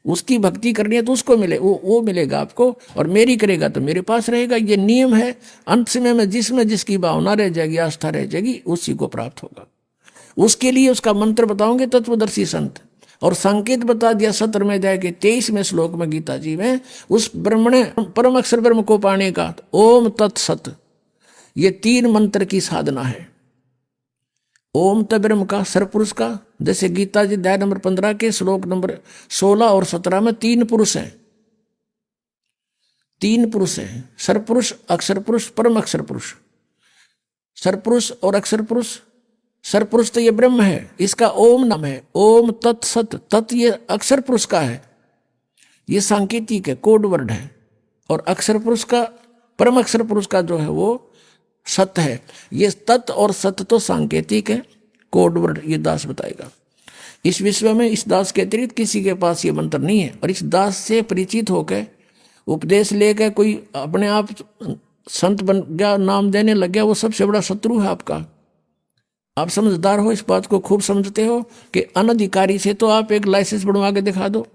उसकी भक्ति करनी है तो उसको मिले, वो मिलेगा आपको, और मेरी करेगा तो मेरे पास रहेगा। ये नियम है। अंत समय में जिसकी भावना रह जाएगी, आस्था रह जाएगी, उसी को प्राप्त होगा। उसके लिए उसका मंत्र बताओगे तत्वदर्शी संत, और संकेत बता दिया 17वें अध्याय के 23वें श्लोक में गीता जी में उस ब्रह्मण परम अक्षर ब्रह्म को पाने का ओम तत्सत, ये 3 मंत्र की साधना है। ओम त ब्रह्म का, सरपुरुष का, जैसे गीता जी अध्याय नंबर 15 के श्लोक नंबर 16 और 17 में 3 पुरुष हैं, 3 पुरुष हैं, सरपुरुष, अक्षर पुरुष, परम अक्षर पुरुष। सरपुरुष और अक्षर पुरुष, सरपुरुष तो ये ब्रह्म है, इसका ओम नाम है, ओम तत्सत, तत् ये अक्षर पुरुष का है, ये सांकेतिक है, कोड वर्ड है, और अक्षर पुरुष का, परम अक्षर पुरुष का जो है वो सत्य है। ये तत् और सत्य तो सांकेतिक है, कोड वर्ड ये दास बताएगा। इस विश्व में इस दास के अतिरिक्त किसी के पास ये मंत्र नहीं है, और इस दास से परिचित होकर उपदेश लेकर कोई अपने आप संत बन गया, नाम देने लग गया, वो सबसे बड़ा शत्रु है आपका। आप समझदार हो, इस बात को खूब समझते हो कि अनधिकारी से तो आप एक लाइसेंस बनवा के दिखा दो,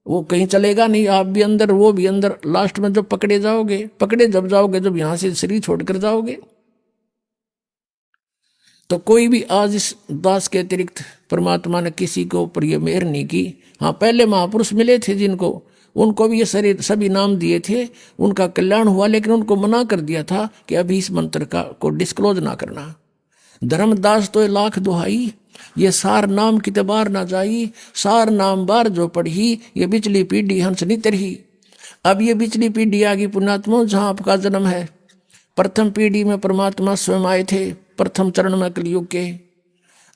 वो कहीं चलेगा नहीं, आप भी अंदर वो भी अंदर, लास्ट में जब पकड़े जब जाओगे जब यहां से शरीर छोड़कर जाओगे। तो कोई भी आज इस दास के अतिरिक्त परमात्मा ने किसी के ऊपर ये मेहर नहीं की। हाँ, पहले महापुरुष मिले थे जिनको, उनको भी ये शरीर सभी नाम दिए थे, उनका कल्याण हुआ, लेकिन उनको मना कर दिया था कि अभी इस मंत्र को डिस्क्लोज ना करना। धर्मदास तो 1,00,000 दुहाई, ये सार नाम कितबार ना जाई, सार नाम बार जो पढ़ी, ये बिचली पीढ़ी हंस नहीं तरही। अब ये बिचली पीढ़ी आ गई पुण्यात्मा, जहाँ आपका जन्म है। प्रथम पीढ़ी में परमात्मा स्वयं आए थे, प्रथम चरण में कलयुग के।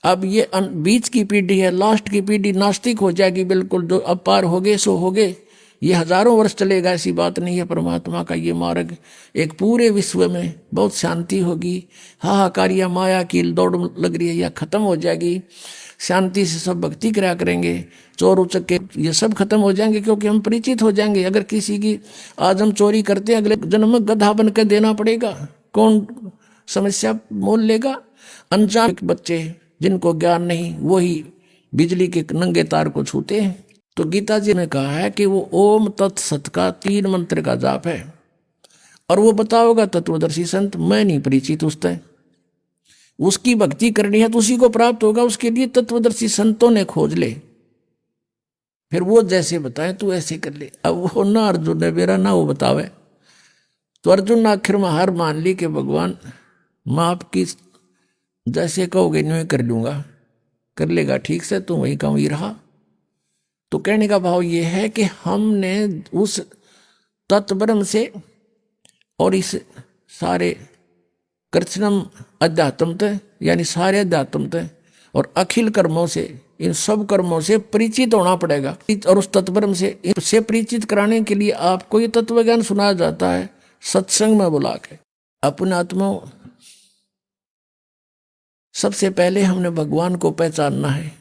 अब ये बीच की पीढ़ी है, लास्ट की पीढ़ी नास्तिक हो जाएगी बिल्कुल, जो अब पार हो गए सो हो गए। ये हजारों वर्ष चलेगा, ऐसी बात नहीं है। परमात्मा का ये मार्ग एक पूरे विश्व में बहुत शांति होगी। हाहाकार या माया की दौड़ लग रही है, यह खत्म हो जाएगी। शांति से सब भक्ति करा करेंगे, चोर उचक्के ये सब खत्म हो जाएंगे, क्योंकि हम परिचित हो जाएंगे। अगर किसी की आज हम चोरी करते हैं, अगले जन्म में गधा बन के देना पड़ेगा, कौन समस्या मोल लेगा? अनजान बच्चे जिनको ज्ञान नहीं, वही बिजली के नंगे तार को छूते हैं। तो गीता जी ने कहा है कि वो ओम तत्सत का 3 मंत्र का जाप है, और वो बताओगा तत्वदर्शी संत, मैं नहीं परिचित उससे। उसकी भक्ति करनी है तो उसी को प्राप्त होगा, उसके लिए तत्वदर्शी संतों ने खोज ले, फिर वो जैसे बताए तू ऐसे कर ले। अब वो ना अर्जुन ने मेरा ना वो बतावे, तो अर्जुन ने आखिर में हार मान ली कि भगवान मैं आपकी जैसे कहोगे न्यू कर लूंगा, कर लेगा ठीक से, तू वहीं का वहीं रहा। तो कहने का भाव ये है कि हमने उस तत्ब्रह्म से और इस सारे कृष्णम अध्यात्मत, यानी सारे अध्यात्मत और अखिल कर्मों से, इन सब कर्मों से परिचित होना पड़ेगा। और उस तत्वब्रह्म से इनसे परिचित कराने के लिए आपको ये तत्व ज्ञान सुनाया जाता है सत्संग में बुला के। अपने आत्मा, सबसे पहले हमने भगवान को पहचानना है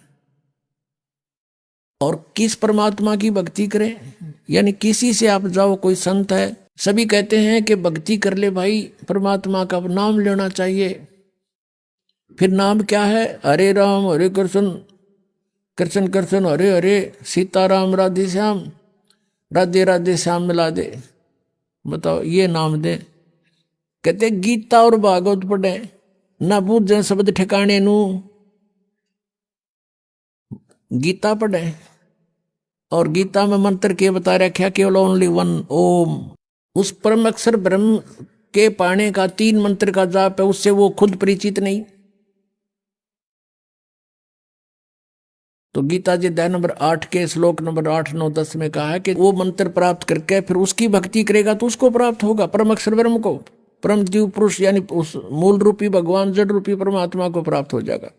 और किस परमात्मा की भक्ति करें, यानी किसी से आप जाओ, कोई संत है, सभी कहते हैं कि भक्ति कर ले भाई, परमात्मा का नाम लेना चाहिए। फिर नाम क्या है? हरे राम हरे कृष्ण, कृष्ण कृष्ण हरे हरे, सीताराम राधे श्याम, राधे राधे श्याम मिला दे। बताओ, ये नाम दे। कहते गीता और भागवत पढ़े, ना बूझे शब्द ठिकाने नू। गीता पढ़े और गीता में मंत्र के बता रखा केवल ओनली वन, ओम। उस परम अक्षर ब्रह्म के पाने का 3 मंत्र का जाप है, उससे वो खुद परिचित नहीं। तो गीता जी अध्याय नंबर 8 के श्लोक नंबर 8, 9, 10 में कहा है कि वो मंत्र प्राप्त करके फिर उसकी भक्ति करेगा तो उसको प्राप्त होगा, परम अक्षर ब्रह्म को, परम जीव पुरुष यानी उस मूल रूपी भगवान, जड़ रूपी परमात्मा को प्राप्त हो जाएगा।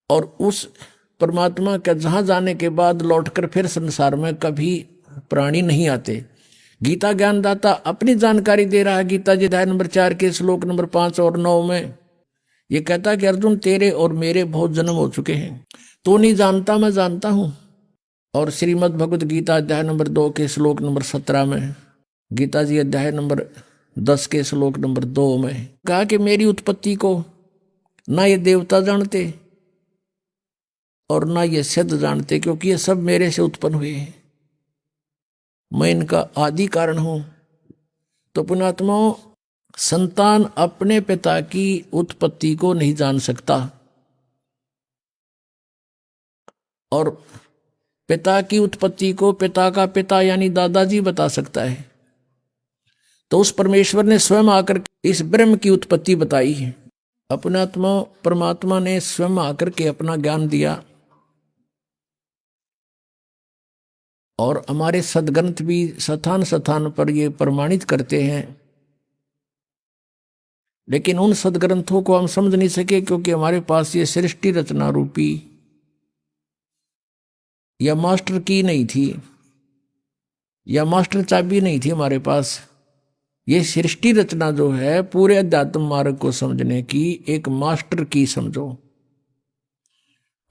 और उस परमात्मा के जहां जाने के बाद लौटकर फिर संसार में कभी प्राणी नहीं आते। गीता ज्ञानदाता अपनी जानकारी दे रहा है। गीता जी अध्याय नंबर 4 के श्लोक नंबर 5 और 9 में ये कहता है कि अर्जुन, तेरे और मेरे बहुत जन्म हो चुके हैं, तो नहीं जानता, मैं जानता हूं। और श्रीमद् भगवत गीता अध्याय नंबर 2 के श्लोक नंबर 17 में, गीता जी अध्याय नंबर 10 के श्लोक नंबर 2 में कहा कि मेरी उत्पत्ति को ना ये देवता जानते और ना ये सिद्ध जानते, क्योंकि ये सब मेरे से उत्पन्न हुए हैं, मैं इनका आदि कारण हूं। तो पुण्यात्माओं, संतान अपने पिता की उत्पत्ति को नहीं जान सकता और पिता की उत्पत्ति को पिता का पिता यानी दादाजी बता सकता है। तो उस परमेश्वर ने स्वयं आकर इस ब्रह्म की उत्पत्ति बताई है। अपने आत्मा परमात्मा ने स्वयं आकर के अपना ज्ञान दिया और हमारे सदग्रंथ भी स्थान स्थान पर ये प्रमाणित करते हैं, लेकिन उन सदग्रंथों को हम समझ नहीं सके क्योंकि हमारे पास ये सृष्टि रचना रूपी या मास्टर की नहीं थी या मास्टर चाबी नहीं थी हमारे पास। ये सृष्टि रचना जो है पूरे अध्यात्म मार्ग को समझने की एक मास्टर की समझो,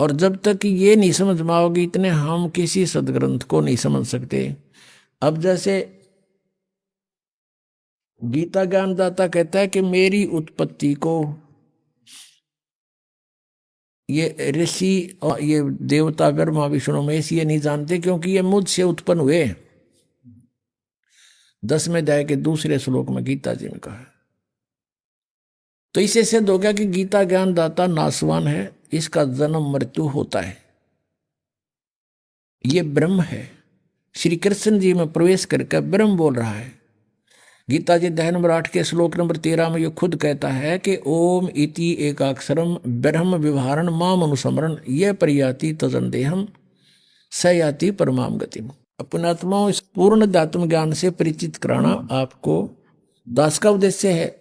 और जब तक ये नहीं समझ में आओगी इतने हम किसी सदग्रंथ को नहीं समझ सकते। अब जैसे गीता ज्ञानदाता कहता है कि मेरी उत्पत्ति को ये ऋषि और ये देवता ब्रह्मा विष्णु महेश ये नहीं जानते, क्योंकि ये मुझसे उत्पन्न हुए। 10वें अध्याय के 2 श्लोक में गीता जी में कहा है। तो इससे सिद्ध हो गया कि गीता ज्ञानदाता नासवान है, इसका जन्म मृत्यु होता है। ये ब्रह्म है, श्री कृष्ण जी में प्रवेश करके ब्रह्म बोल रहा है। गीता जी अध्याय नंबर 8 के श्लोक नंबर 13 में ये खुद कहता है कि ओम इति एकाक्षरम ब्रह्म व्यवहारण माम अनुसमरण ये परियाति तजंदेहम सयाति परमाम गतिम। अपने आत्माओं इस पूर्ण अध्यात्म ज्ञान से परिचित कराना आपको दास का उद्देश्य है।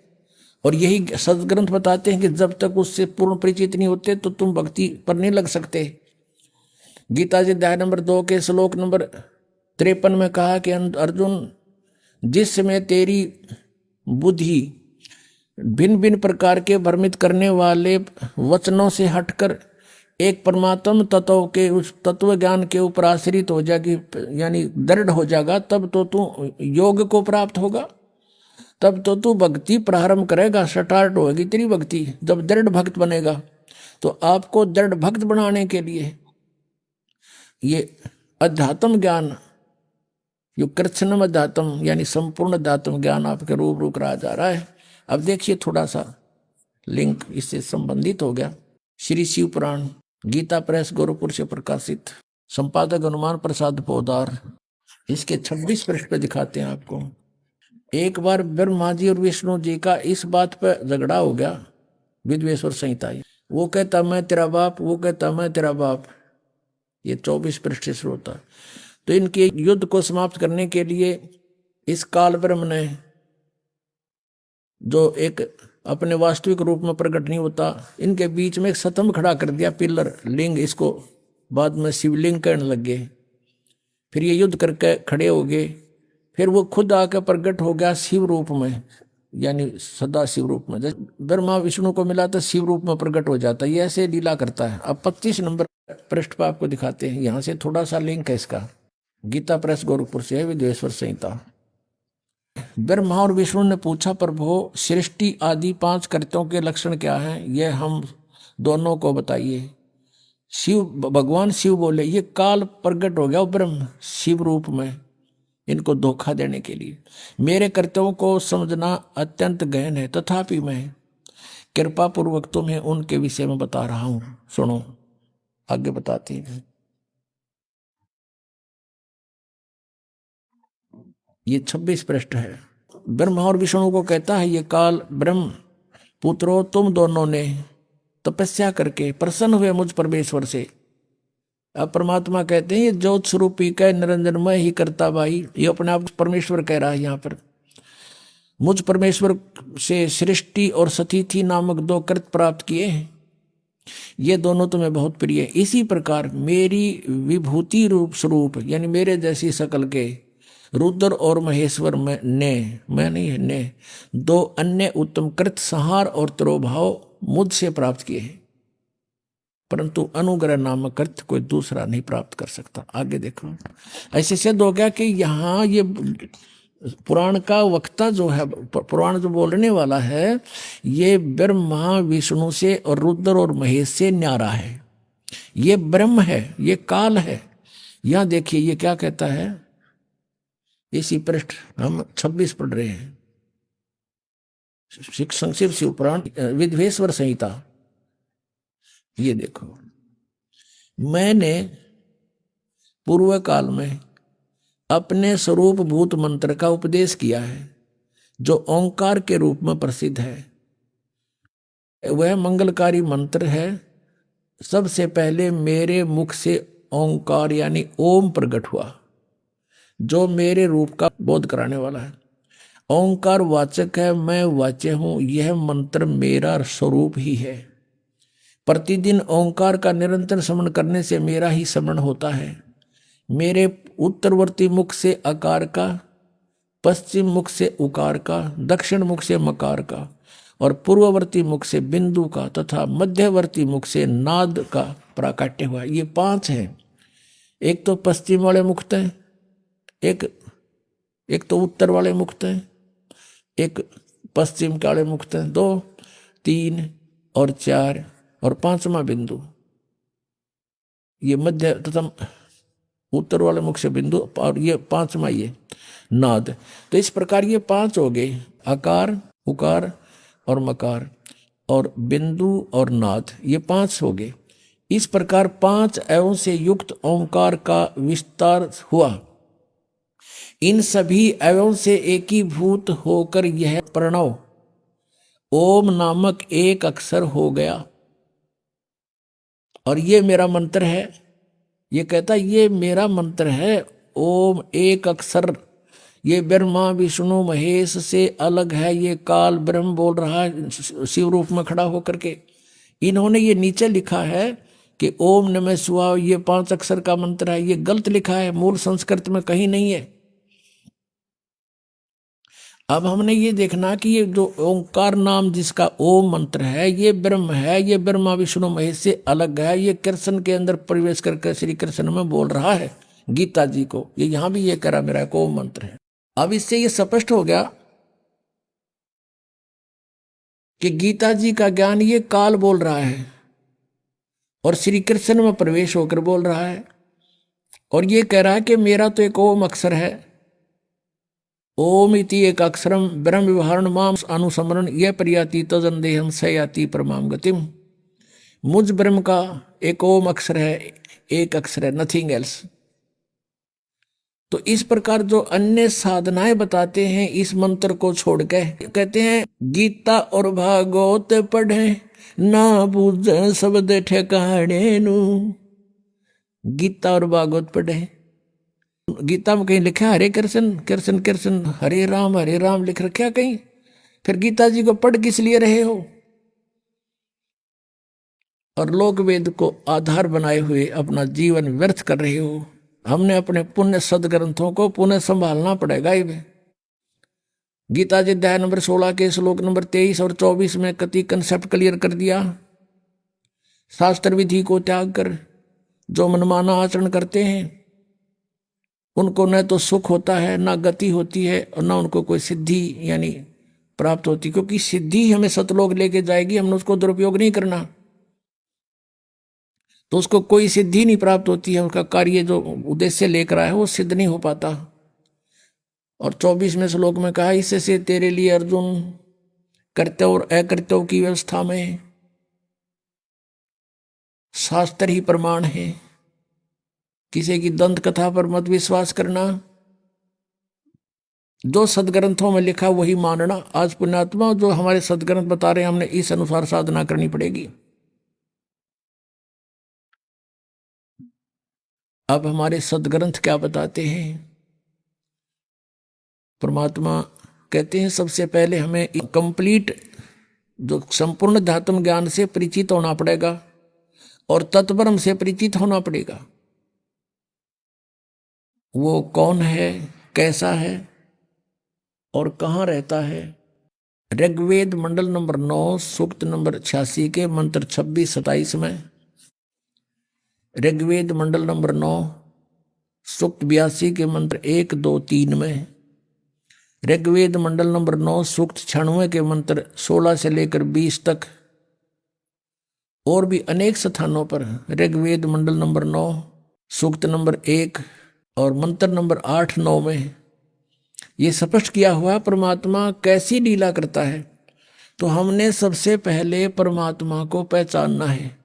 और यही सदग्रंथ बताते हैं कि जब तक उससे पूर्ण परिचित नहीं होते तो तुम भक्ति पर नहीं लग सकते। गीता जी अध्याय नंबर 2 के श्लोक नंबर 53 में कहा कि अर्जुन, जिस समय तेरी बुद्धि भिन्न भिन्न प्रकार के भ्रमित करने वाले वचनों से हटकर एक परमात्म तत्व के उस तत्व ज्ञान के ऊपर आश्रित हो जाएगी, यानी दृढ़ हो जाएगा, तब तो तू योग को प्राप्त होगा, तब तो तू भक्ति प्रारंभ करेगा, स्टार्ट होगी तेरी भक्ति। जब दृढ़ भक्त बनेगा तो आपको दृढ़ भक्त बनाने के लिए ये अध्यात्म ज्ञान, जो कृष्णम अध्यात्म यानी संपूर्ण अध्यात्म ज्ञान आपके रूबरू कराया जा रहा है। अब देखिए थोड़ा सा लिंक इससे संबंधित हो गया। श्री शिव पुराण गीता प्रेस गोरखपुर से प्रकाशित, संपादक हनुमान प्रसाद पोदार, इसके 26 पृष्ठ पे दिखाते हैं आपको। एक बार ब्रह्मा जी और विष्णु जी का इस बात पर झगड़ा हो गया, विद्वेश्वर संहिता। वो कहता मैं तेरा बाप, वो कहता मैं तेरा बाप। ये 24 पृष्ठ से शुरू होता है। तो इनके युद्ध को समाप्त करने के लिए इस काल ब्रह्म ने जो एक अपने वास्तविक रूप में प्रकट नहीं होता। इनके बीच में एक स्तंभ खड़ा कर दिया, पिलर लिंग, इसको बाद में शिवलिंग कहने लग गए। फिर ये युद्ध करके खड़े हो गए, फिर वो खुद आकर प्रकट हो गया शिव रूप में, यानी सदा शिव रूप में। जैसे ब्रह्मा विष्णु को मिला तो शिव रूप में प्रकट हो जाता है, ये ऐसे लीला करता है। अब 25 नंबर पृष्ठ पर आपको दिखाते हैं, यहाँ से थोड़ा सा लिंक है इसका, गीता प्रेस गोरखपुर से है, विद्वेश्वर संहिता। ब्रह्मा और विष्णु ने पूछा, प्रभु सृष्टि आदि 5 कर्तों के लक्षण क्या हैं, ये हम दोनों को बताइए। भगवान शिव बोले, ये काल प्रकट हो गया ब्रह्म शिव रूप में, इनको धोखा देने के लिए। मेरे कर्तव्यों को समझना अत्यंत गहन है, तथापि मैं कृपा पूर्वक तुम्हें उनके विषय में बता रहा हूं, सुनो। आगे बताते हैं। ये 26 पृष्ठ है। ब्रह्मा और विष्णु को कहता है, ये काल ब्रह्म पुत्रों, तुम दोनों ने तपस्या करके प्रसन्न हुए मुझ परमेश्वर से। अब परमात्मा कहते हैं, ये ज्योत स्वरूपी का निरंजनमय ही करता भाई, ये अपने आप परमेश्वर कह रहा है यहाँ पर। मुझ परमेश्वर से सृष्टि और सतिथि नामक 2 कृत प्राप्त किए हैं, ये दोनों तुम्हें बहुत प्रिय है। इसी प्रकार मेरी विभूति रूप स्वरूप, यानी मेरे जैसी शकल के रुद्र और महेश्वर मैं नहीं है, ने 2 अन्य उत्तम कृत संहार और तिरोभाव मुझसे प्राप्त किए हैं, परंतु अनुग्रह नामक कृत कोई दूसरा नहीं प्राप्त कर सकता। आगे देखो, ऐसे सिद्ध हो गया कि यहाँ ये पुराण का वक्ता जो है, पुराण जो बोलने वाला है, ये ब्रह्मा विष्णु से और रुद्र और महेश से न्यारा है। ये ब्रह्म है, ये काल है। यहाँ देखिए ये क्या कहता है, इसी पृष्ठ हम 26 पढ़ रहे हैं, संक्षिप्त शिव पुराण विद्वेश्वर संहिता। ये देखो, मैंने पूर्व काल में अपने स्वरूप भूत मंत्र का उपदेश किया है, जो ओंकार के रूप में प्रसिद्ध है। वह मंगलकारी मंत्र है। सबसे पहले मेरे मुख से ओंकार यानी ओम प्रकट हुआ, जो मेरे रूप का बोध कराने वाला है। ओंकार वाचक है, मैं वाच्य हूं। यह मंत्र मेरा स्वरूप ही है। प्रतिदिन ओंकार का निरंतर स्मरण करने से मेरा ही स्मरण होता है। मेरे उत्तरवर्ती मुख से अकार का, पश्चिम मुख से उकार का, दक्षिण मुख से मकार का और पूर्ववर्ती मुख से बिंदु का तथा मध्यवर्ती मुख से नाद का प्राकट्य हुआ। ये 5 हैं। एक तो पश्चिम वाले मुक्त हैं, एक तो उत्तर वाले मुक्त हैं, एक पश्चिम वाले मुक्त हैं, 2, 3 और 4 और 5वां बिंदु। ये मध्य तथा उत्तर वाले मुख से बिंदु और ये 5वां ये नाद। तो इस प्रकार ये 5 हो गए, आकार, उकार और मकार और बिंदु और नाद, ये 5 हो गए। इस प्रकार 5 अवयवों से युक्त ओंकार का विस्तार हुआ। इन सभी अवयवों से एकीभूत होकर यह प्रणव ओम नामक एक अक्षर हो गया। और ये मेरा मंत्र है। ये कहता ये मेरा मंत्र है, ओम एक अक्षर। ये ब्रह्मा विष्णु महेश से अलग है। ये काल ब्रह्म बोल रहा है शिव रूप में खड़ा होकर के। इन्होंने ये नीचे लिखा है कि ओम नमः शिवाय, ये 5 अक्षर का मंत्र है। ये गलत लिखा है, मूल संस्कृत में कहीं नहीं है। अब हमने ये देखना कि ये जो ओंकार नाम जिसका ओम मंत्र है, ये ब्रह्म है, ये ब्रह्मा विष्णु महेश से अलग है। ये कृष्ण के अंदर प्रवेश करके श्री कृष्ण में बोल रहा है गीता जी को। ये यहां भी ये कह रहा मेरा एक ओम मंत्र है। अब इससे ये स्पष्ट हो गया कि गीता जी का ज्ञान ये काल बोल रहा है और श्री कृष्ण में प्रवेश होकर बोल रहा है। और ये कह रहा है कि मेरा तो एक ओम अक्षर है। ओम इति एक अक्षरम ब्रह्म विवरण माम अनुसमरण यह प्रयाति तजंदेहम सयाति परमाम गतिम। मुझ ब्रह्म का एक ओम अक्षर है, एक अक्षर है, नथिंग एल्स। तो इस प्रकार जो अन्य साधनाएं बताते हैं इस मंत्र को छोड़ के, कहते हैं गीता और भागवत पढ़े ना बूझ शब्द ठिकाने नु। गीता और भागवत पढ़े, गीता में कहीं लिखा हरे कृष्ण कृष्ण कृष्ण हरे राम लिख रखा कहीं? फिर गीता जी को पढ़ किस लिए रहे हो? और लोक वेद को आधार बनाए हुए अपना जीवन व्यर्थ कर रहे हो। हमने अपने पुण्य सदग्रंथों को पुनः संभालना पड़ेगा। ही गीता जी अध्याय नंबर 16 के श्लोक नंबर 23 और 24 में कति कंसेप्ट क्लियर कर दिया। शास्त्र विधि को त्याग कर जो मनमाना आचरण करते हैं उनको न तो सुख होता है, ना गति होती है, और ना उनको कोई सिद्धि यानी प्राप्त होती, क्योंकि सिद्धि हमें सतलोक लेके जाएगी, हमने उसको दुरुपयोग नहीं करना तो उसको कोई सिद्धि नहीं प्राप्त होती है। उसका कार्य जो उद्देश्य लेकर आया है वो सिद्ध नहीं हो पाता। और 24वें श्लोक में कहा, इससे तेरे लिए अर्जुन कर्तव्य और अकर्तव्य की व्यवस्था में शास्त्र ही प्रमाण है। किसी की दंत कथा पर मत विश्वास करना, जो सदग्रंथों में लिखा वही मानना। आज पुण्यात्मा जो हमारे सदग्रंथ बता रहे हैं हमने इस अनुसार साधना करनी पड़ेगी। अब हमारे सदग्रंथ क्या बताते हैं? परमात्मा कहते हैं सबसे पहले हमें कंप्लीट जो संपूर्ण ध्यात्म ज्ञान से परिचित होना पड़ेगा और तत्ब्रह्म से परिचित होना पड़ेगा। वो कौन है, कैसा है और कहाँ रहता है। ऋग्वेद मंडल नंबर 9 सूक्त नंबर 86 के मंत्र 26-27 में, ऋग्वेद मंडल नंबर 9 सूक्त 82 के मंत्र 1, 2, 3 में, ऋग्वेद मंडल नंबर 9 सूक्त 96 के मंत्र 16 से लेकर 20 तक, और भी अनेक स्थानों पर ऋग्वेद मंडल नंबर 9 सूक्त नंबर 1 और मंत्र नंबर 8, 9 में ये स्पष्ट किया हुआ परमात्मा कैसी लीला करता है। तो हमने सबसे पहले परमात्मा को पहचानना है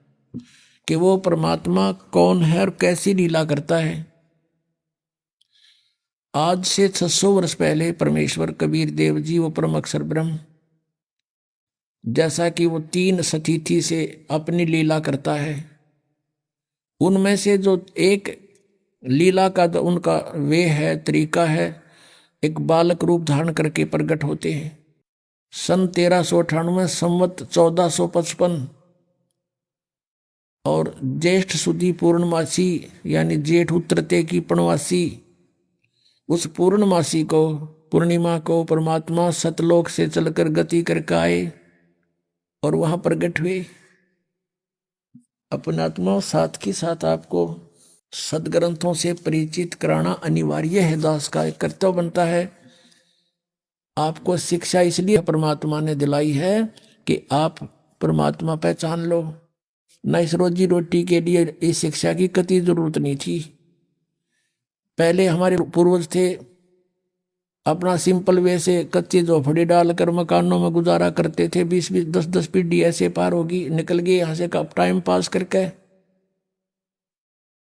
कि वो परमात्मा कौन है और कैसी लीला करता है। आज से 600 वर्ष पहले परमेश्वर कबीर देव जी वो परम अक्षर ब्रह्म, जैसा कि वो 3 सतीथि से अपनी लीला करता है, उनमें से जो एक लीला का जो उनका वे है, तरीका है, एक बालक रूप धारण करके प्रकट होते हैं। सन 1398 संवत 1455 और ज्येष्ठ सुदी पूर्णमासी यानी जेठ उतरते की पूर्णमासी, उस पूर्णमासी को, पूर्णिमा को परमात्मा सतलोक से चलकर गति करके आए और वहां प्रकट हुए। अपने आत्मा साथ के साथ आपको सदग्रंथों से परिचित कराना अनिवार्य है, दास का एक कर्तव्य बनता है। आपको शिक्षा इसलिए परमात्मा ने दिलाई है कि आप परमात्मा पहचान लो, न इस रोजी रोटी के लिए इस शिक्षा की कतई जरूरत नहीं थी। पहले हमारे पूर्वज थे अपना सिंपल वे से कच्ची झोपड़ी डालकर मकानों में गुजारा करते थे। 20-20, 10-10 पीढ़ी ऐसे पार होगी, निकल गए यहाँ से टाइम पास करके।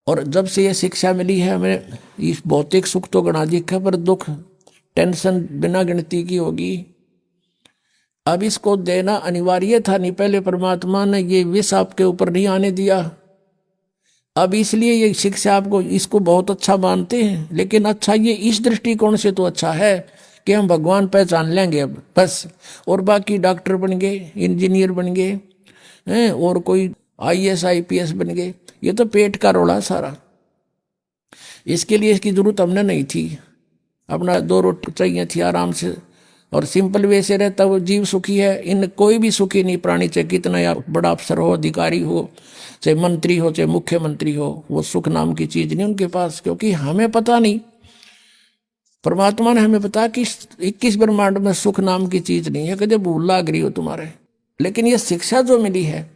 और जब से ये शिक्षा मिली है हमें, इस भौतिक सुख तो गणा दिखा पर दुख टेंशन बिना गिनती की होगी। अब इसको देना अनिवार्य था नहीं, पहले परमात्मा ने ये विष आपके ऊपर नहीं आने दिया। अब इसलिए ये शिक्षा आपको इसको बहुत अच्छा मानते हैं, लेकिन अच्छा ये इस दृष्टिकोण से तो अच्छा है कि हम भगवान पहचान लेंगे अब बस, और बाकी डॉक्टर बन गए, इंजीनियर बन गए हैं, और कोई IAS IPS बन गए। ये तो पेट का रोड़ा सारा, इसके लिए इसकी जरूरत हमने नहीं थी। अपना 2 रोटी चाहिए थी आराम से, और सिंपल वे से रहता वो जीव सुखी है। इन कोई भी सुखी नहीं प्राणी, चाहे कितना या बड़ा अफसर हो, अधिकारी हो, चाहे मंत्री हो, चाहे मुख्यमंत्री हो, वो सुख नाम की चीज नहीं उनके पास, क्योंकि हमें पता नहीं। परमात्मा ने हमें बता कि 21 ब्रह्मांड में सुख नाम की चीज नहीं है, कदे भूल लाग रही हो तुम्हारे। लेकिन ये शिक्षा जो मिली है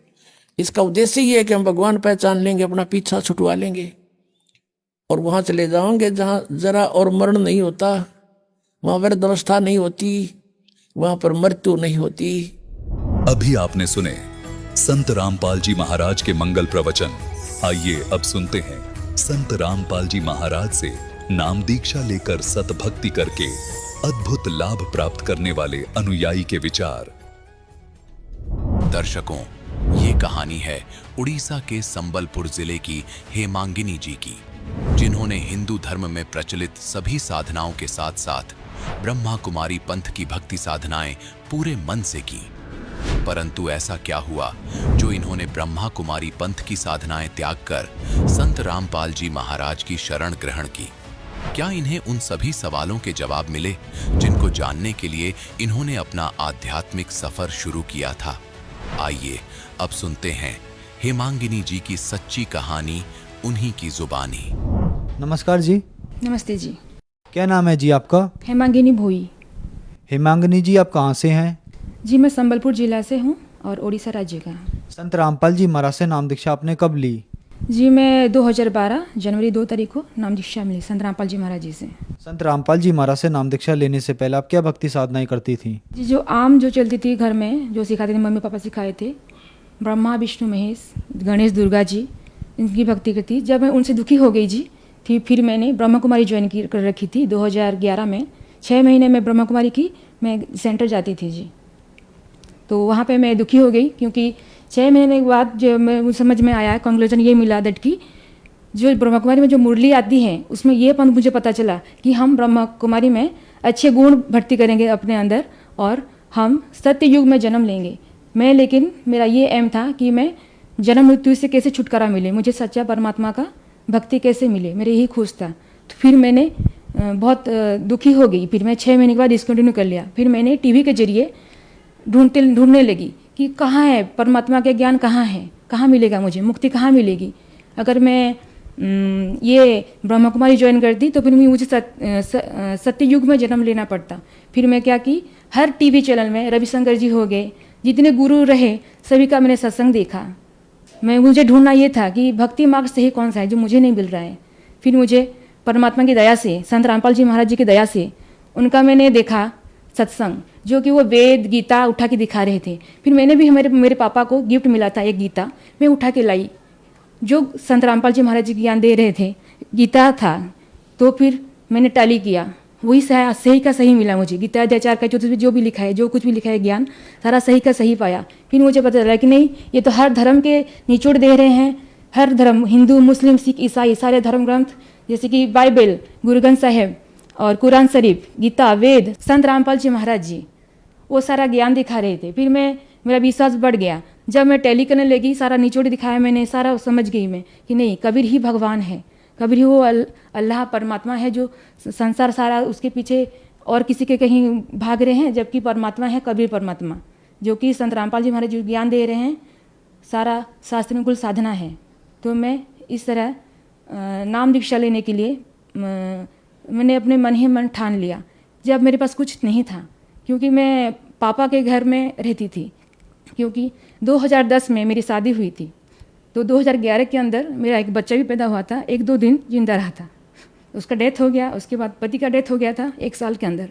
इसका उद्देश्य ये है कि हम भगवान पहचान लेंगे, अपना पीछा छुटवा लेंगे और वहां चले जाओगे जहां जरा और मरण नहीं होता, वहां वृद्ध अवस्था नहीं होती, वहां पर मृत्यु नहीं होती। अभी आपने सुने संत रामपाल जी महाराज के मंगल प्रवचन। आइए अब सुनते हैं संत रामपाल जी महाराज से नाम दीक्षा लेकर सतभक्ति करके अद्भुत लाभ प्राप्त करने वाले अनुयायी के विचार। दर्शकों, ये कहानी है उड़ीसा के संबलपुर जिले की हेमांगिनी जी की, जिन्होंने हिंदू धर्म में प्रचलित सभी साधनाओं के साथ साथ ब्रह्मा कुमारी पंथ की भक्ति साधनाएं पूरे मन से की। परंतु ऐसा क्या हुआ जो इन्होंने ब्रह्मा कुमारी पंथ की साधनाएं त्याग कर संत रामपाल जी महाराज की शरण ग्रहण की? क्या इन्हें उन सभी सवालों के जवाब मिले जिनको जानने के लिए इन्होंने अपना आध्यात्मिक सफर शुरू किया था? आइए अब सुनते हैं हेमांगिनी जी की सच्ची कहानी, उन्हीं की जुबानी। नमस्कार जी। नमस्ते जी। क्या नाम है जी आपका? हेमांगिनी भोई। हेमांगिनी जी, आप कहाँ से हैं? जी मैं संबलपुर जिला से हूँ और उड़ीसा राज्य का। संत रामपाल जी महाराज से नाम दीक्षा आपने कब ली? जी मैं 2012 जनवरी 2 तारीख को नाम दीक्षा मिली संत रामपाल जी महाराज जी से। संत रामपाल जी महाराज से नाम दीक्षा लेने से पहले आप क्या भक्ति साधनाएं करती थी? जी जो आम जो चलती थी घर में, जो सिखाते थे, मम्मी पापा सिखाए थे, ब्रह्मा विष्णु महेश गणेश दुर्गा जी, इनकी भक्ति करती। जब मैं उनसे दुखी हो गई जी थी, फिर मैंने ब्रह्मा कुमारी ज्वाइन कर रखी थी 2011 में। 6 महीने में ब्रह्मा कुमारी की मैं सेंटर जाती थी जी। तो वहाँ पे मैं दुखी हो गई क्योंकि 6 महीने के बाद जो मैं समझ में आया, कंक्लूजन ये मिला दैट कि जो ब्रह्मा कुमारी में जो मुरली आती है उसमें ये मुझे पता चला कि हम ब्रह्मा कुमारी में अच्छे गुण भर्ती करेंगे अपने अंदर और हम सत्य युग में जन्म लेंगे। मैं लेकिन मेरा ये एम था कि मैं जन्म मृत्यु से कैसे छुटकारा मिले, मुझे सच्चा परमात्मा का भक्ति कैसे मिले, मेरे यही खुश था। तो फिर मैंने बहुत दुखी हो गई। फिर मैं 6 महीने के बाद डिस्कंटिन्यू कर लिया। फिर मैंने टीवी के जरिए ढूंढने लगी कि कहाँ है परमात्मा के ज्ञान, कहाँ है, कहाँ मिलेगा मुझे, मुक्ति कहाँ मिलेगी। अगर मैं ये ब्रह्मा कुमारी ज्वाइन करती तो फिर मुझे सत्य युग में जन्म लेना पड़ता। फिर मैं क्या की, हर टीवी चैनल में रविशंकर जी हो गए, जितने गुरु रहे सभी का मैंने सत्संग देखा। मुझे ढूंढना ये था कि भक्ति मार्ग सही कौन सा है जो मुझे नहीं मिल रहा है। फिर मुझे परमात्मा की दया से, संत रामपाल जी महाराज जी की दया से उनका मैंने देखा सत्संग, जो कि वो वेद गीता उठा के दिखा रहे थे। फिर मैंने भी मेरे पापा को गिफ्ट मिला था एक गीता, मैं उठा के लाई, जो संत रामपाल जी महाराज जी ज्ञान दे रहे थे, गीता था। तो फिर मैंने टैली किया, वही सही का सही मिला मुझे। गीता अध्याचार का जो भी लिखा है, जो कुछ भी लिखा है ज्ञान, सारा सही का सही पाया। फिर मुझे पता चला कि नहीं, ये तो हर धर्म के निचोड़ दे रहे हैं। हर धर्म, हिंदू मुस्लिम सिख ईसाई, सारे धर्म ग्रंथ जैसे कि बाइबल, गुरु ग्रंथ साहिब और कुरान शरीफ, गीता, वेद, संत रामपाल जी महाराज जी, वो सारा ज्ञान दिखा रहे थे। फिर मेरा विश्वास बढ़ गया। जब मैं टैली करने लगी, सारा निचोड़ दिखाया मैंने, सारा समझ गई मैं कि नहीं, कबीर ही भगवान है, कबीर ही वो अल्लाह परमात्मा है, जो संसार सारा उसके पीछे और किसी के कहीं भाग रहे हैं, जबकि परमात्मा है कबीर परमात्मा, जो कि संत रामपाल जी महाराज जी ज्ञान दे रहे हैं। सारा शास्त्र में कुल साधना है। तो मैं इस तरह नाम दीक्षा लेने के लिए मैंने अपने मन ही मन ठान लिया। जब मेरे पास कुछ नहीं था, क्योंकि मैं पापा के घर में रहती थी, क्योंकि 2010 में मेरी शादी हुई थी। तो 2011 के अंदर मेरा एक बच्चा भी पैदा हुआ था, 1-2 दिन जिंदा रहा था, उसका डेथ हो गया। उसके बाद पति का डेथ हो गया था 1 साल के अंदर।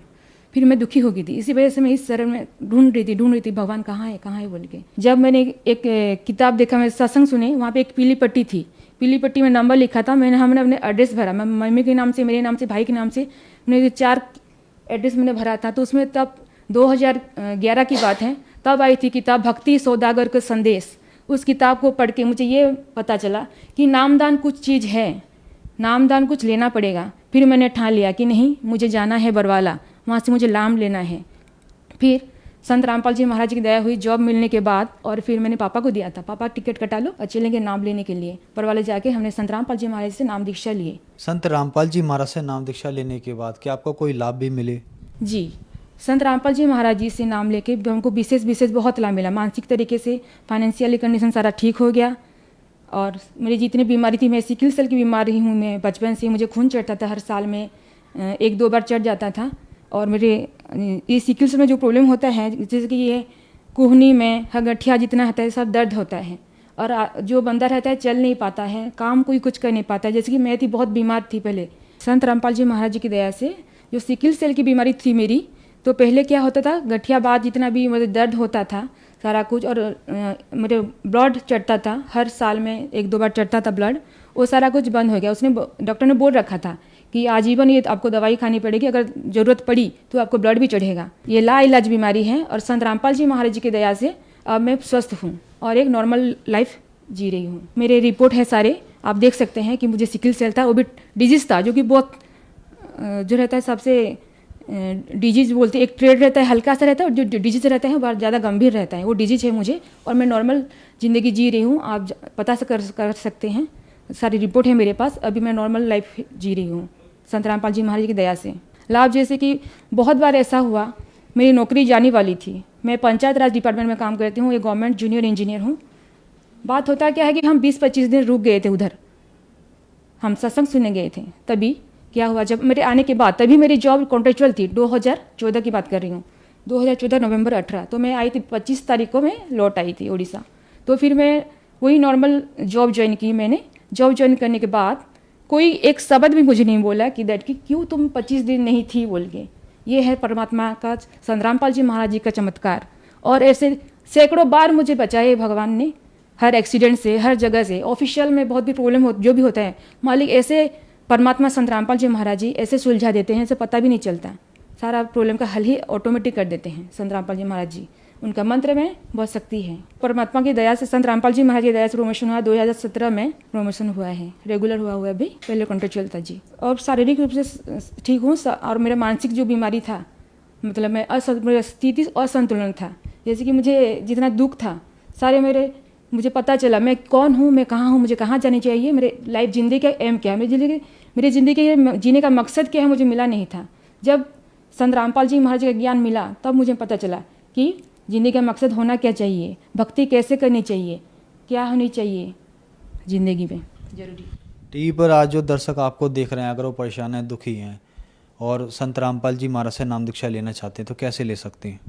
फिर मैं दुखी हो गई थी। इसी वजह से मैं इस शरण में ढूंढ रही थी भगवान कहाँ है बोल के। जब मैंने एक किताब देखा, मैं सत्संग सुने, वहाँ पे एक पीली पट्टी थी, पीली पट्टी में नंबर लिखा था। हमने अपने एड्रेस भरा, मैं मम्मी के नाम से, मेरे नाम से, भाई के नाम से, मैंने 4 एड्रेस मैंने भरा था। तो उसमें तब 2011 की बात है, तब आई थी किताब भक्ति सौदागर का संदेश। उस किताब को पढ़ के मुझे ये पता चला कि नामदान कुछ चीज़ है, नामदान कुछ लेना पड़ेगा। फिर मैंने ठान लिया कि नहीं, मुझे जाना है बरवाला, वहाँ से मुझे नाम लेना है। फिर संत रामपाल जी महाराज की दया हुई जॉब मिलने के बाद, और फिर मैंने पापा को दिया था, पापा टिकट कटा लो और चलेंगे नाम लेने के लिए। बरवाला जाके हमने संत रामपाल जी महाराज से नाम दीक्षा लिए। संत रामपाल जी महाराज से नाम दीक्षा लेने के बाद क्या आपको कोई लाभ भी मिले? जी, संत रामपाल जी महाराज जी से नाम लेके हमको विशेष बहुत लाभ मिला। मानसिक तरीके से, फाइनेंशियली कंडीशन सारा ठीक हो गया। और मेरी जितनी बीमारी थी, मैं सिकल सेल की बीमारी हूँ, मैं बचपन से, मुझे खून चढ़ता था, हर साल में 1-2 बार चढ़ जाता था। और मेरे ये सिकल सेल में जो प्रॉब्लम होता है, जैसे कि ये कुहनी में गठिया जितना होता है सब दर्द होता है, और जो बंदा रहता है चल नहीं पाता है, काम कोई कुछ कर नहीं पाता है। जैसे कि मैं थी बहुत बीमार थी पहले। संत रामपाल जी महाराज जी की दया से जो सिकल सेल की बीमारी थी मेरी, तो पहले क्या होता था, गठिया बाद जितना भी मुझे दर्द होता था सारा कुछ, और मेरे ब्लड चढ़ता था, हर साल में 1-2 बार चढ़ता था ब्लड, वो सारा कुछ बंद हो गया। उसने डॉक्टर ने बोल रखा था कि आजीवन ये आपको दवाई खानी पड़ेगी, अगर ज़रूरत पड़ी तो आपको ब्लड भी चढ़ेगा। ये लाइलाज बीमारी है, और संत रामपाल जी महाराज जी की दया से अब मैं स्वस्थ हूँ और एक नॉर्मल लाइफ जी रही हूँ। मेरे रिपोर्ट है सारे, आप देख सकते हैं कि मुझे सिकल सेल था, वो भी डिजीज़ था जो कि बहुत जो रहता है सबसे डिजीज बोलते हैं, एक ट्रेड रहता है हल्का सा रहता है और जो डिजीज रहता है वो बहुत ज़्यादा गंभीर रहता है, वो डिजीज है मुझे, और मैं नॉर्मल ज़िंदगी जी रही हूँ। आप पता से कर सकते हैं, सारी रिपोर्ट है मेरे पास, अभी मैं नॉर्मल लाइफ जी रही हूँ संत रामपाल जी महाराज की दया से। लाभ जैसे कि बहुत बार ऐसा हुआ, मेरी नौकरी जाने वाली थी, मैं पंचायत राज डिपार्टमेंट में काम करती हूँ, ये गवर्नमेंट जूनियर इंजीनियर हूँ। बात होता क्या है कि हम 20-25 दिन रुक गए थे उधर, हम सत्संग सुनने गए थे। तभी क्या हुआ, जब मेरे आने के बाद, तभी मेरी जॉब कॉन्ट्रेक्चुअल थी, 2014 की बात कर रही हूँ, 2014 नवंबर 18, तो मैं आई थी 25 तारीख को मैं लौट आई थी उड़ीसा। तो फिर मैं वही नॉर्मल जॉब ज्वाइन की मैंने। जॉब ज्वाइन करने के बाद कोई एक शब्द भी मुझे नहीं बोला कि दैट कि क्यों तुम 25 दिन नहीं थी बोल के। ये है परमात्मा का, संत रामपाल जी महाराज जी का चमत्कार। और ऐसे सैकड़ों बार मुझे बचाए भगवान ने, हर एक्सीडेंट से, हर जगह से। ऑफिशियल में बहुत भी प्रॉब्लम हो, जो भी होता है, मालिक ऐसे परमात्मा संत रामपाल जी महाराज जी ऐसे सुलझा देते हैं, ऐसे पता भी नहीं चलता, सारा प्रॉब्लम का हल ही ऑटोमेटिक कर देते हैं संत रामपाल जी महाराज जी। उनका मंत्र में बहुत शक्ति है। परमात्मा की दया से, संत रामपाल जी महाराज की दया से प्रमोशन हुआ, 2017 में प्रमोशन हुआ है, रेगुलर हुआ अभी, पहले कॉन्ट्रेक्चुअल था जी। और शारीरिक रूप से ठीक हूँ, और मेरा मानसिक जो बीमारी था, मतलब मैं मेरा स्थिति असंतुलन था, जैसे कि मुझे जितना दुख था सारे मुझे पता चला मैं कौन हूँ, मैं कहाँ हूँ, मुझे कहाँ जानी चाहिए, मेरे लाइफ ज़िंदगी का एम क्या है, मेरी ज़िंदगी के जीने का मकसद क्या है, मुझे मिला नहीं था। जब संत रामपाल जी महाराज का ज्ञान मिला तब मुझे पता चला कि ज़िंदगी का मकसद होना क्या चाहिए, भक्ति कैसे करनी चाहिए, क्या होनी चाहिए ज़िंदगी में जरूरी। टीवी पर आज जो दर्शक आपको देख रहे हैं, अगर वो परेशान हैं, दुखी हैं और संत रामपाल जी महाराज से नाम दीक्षा लेना चाहते हैं तो कैसे ले सकते हैं?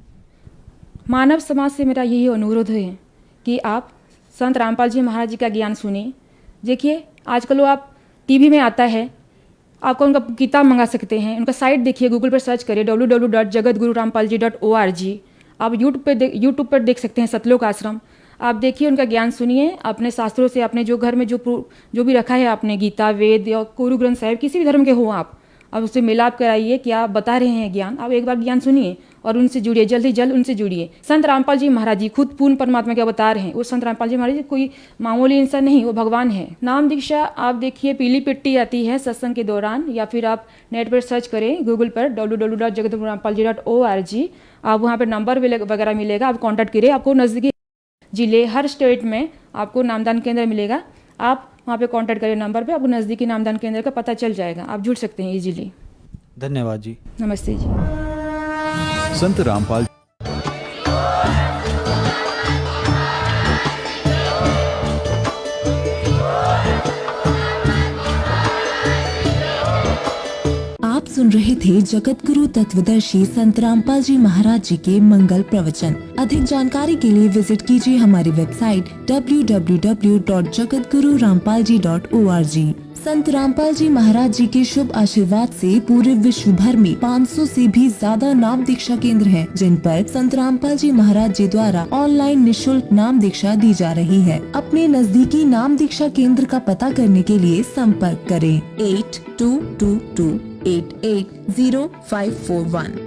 मानव समाज से मेरा यही अनुरोध है कि आप संत रामपाल जी महाराज जी का ज्ञान सुने। देखिए आजकल वो आप टीवी में आता है, आपको उनका किताब मंगा सकते हैं, उनका साइट देखिए, गूगल पर सर्च करिए www.jagatgururampalji.org। आप यूट्यूब पर देख सकते हैं सतलोक आश्रम, आप देखिए, उनका ज्ञान सुनिए, अपने शास्त्रों से, अपने जो घर में जो भी रखा है आपने, गीता, वेद या गुरु ग्रंथ साहिब, किसी भी धर्म के हो आप उससे मिलाप कराइए कि आप बता रहे हैं ज्ञान, आप एक बार ज्ञान सुनिए और उनसे जुड़िए, जल्द ही जल्द उनसे जुड़िए। संत रामपाल जी महाराज जी खुद पूर्ण परमात्मा के अवतार हैं। वो संत रामपाल जी महाराज जी कोई मामूली इंसान नहीं, वो भगवान है। नाम दीक्षा आप देखिए पीली पिट्टी आती है सत्संग के दौरान, या फिर आप नेट पर सर्च करें गूगल पर www.jagatgururampalji.org। आप वहाँ पर नंबर वगैरह मिलेगा, आप कॉन्टैक्ट करिए। आपको नज़दीकी जिले, हर स्टेट में आपको नामदान केंद्र मिलेगा, आप वहाँ पे कांटेक्ट करें नंबर पे, आपको नज़दीकी नामदान केंद्र का पता चल जाएगा, आप जुड़ सकते हैं इजीली। धन्यवाद जी। नमस्ते जी। संत रामपाल आप सुन रहे थे जगत गुरु तत्वदर्शी संत रामपाल जी महाराज जी के मंगल प्रवचन। अधिक जानकारी के लिए विजिट कीजिए हमारी वेबसाइट www.jagatgururampalji.org। संत रामपाल जी महाराज जी के शुभ आशीर्वाद से पूरे विश्व भर में 500 से भी ज्यादा नाम दीक्षा केंद्र हैं, जिन पर संत रामपाल जी महाराज जी द्वारा ऑनलाइन निशुल्क नाम दीक्षा दी जा रही है। अपने नजदीकी नाम दीक्षा केंद्र का पता करने के लिए संपर्क करें 8222880541।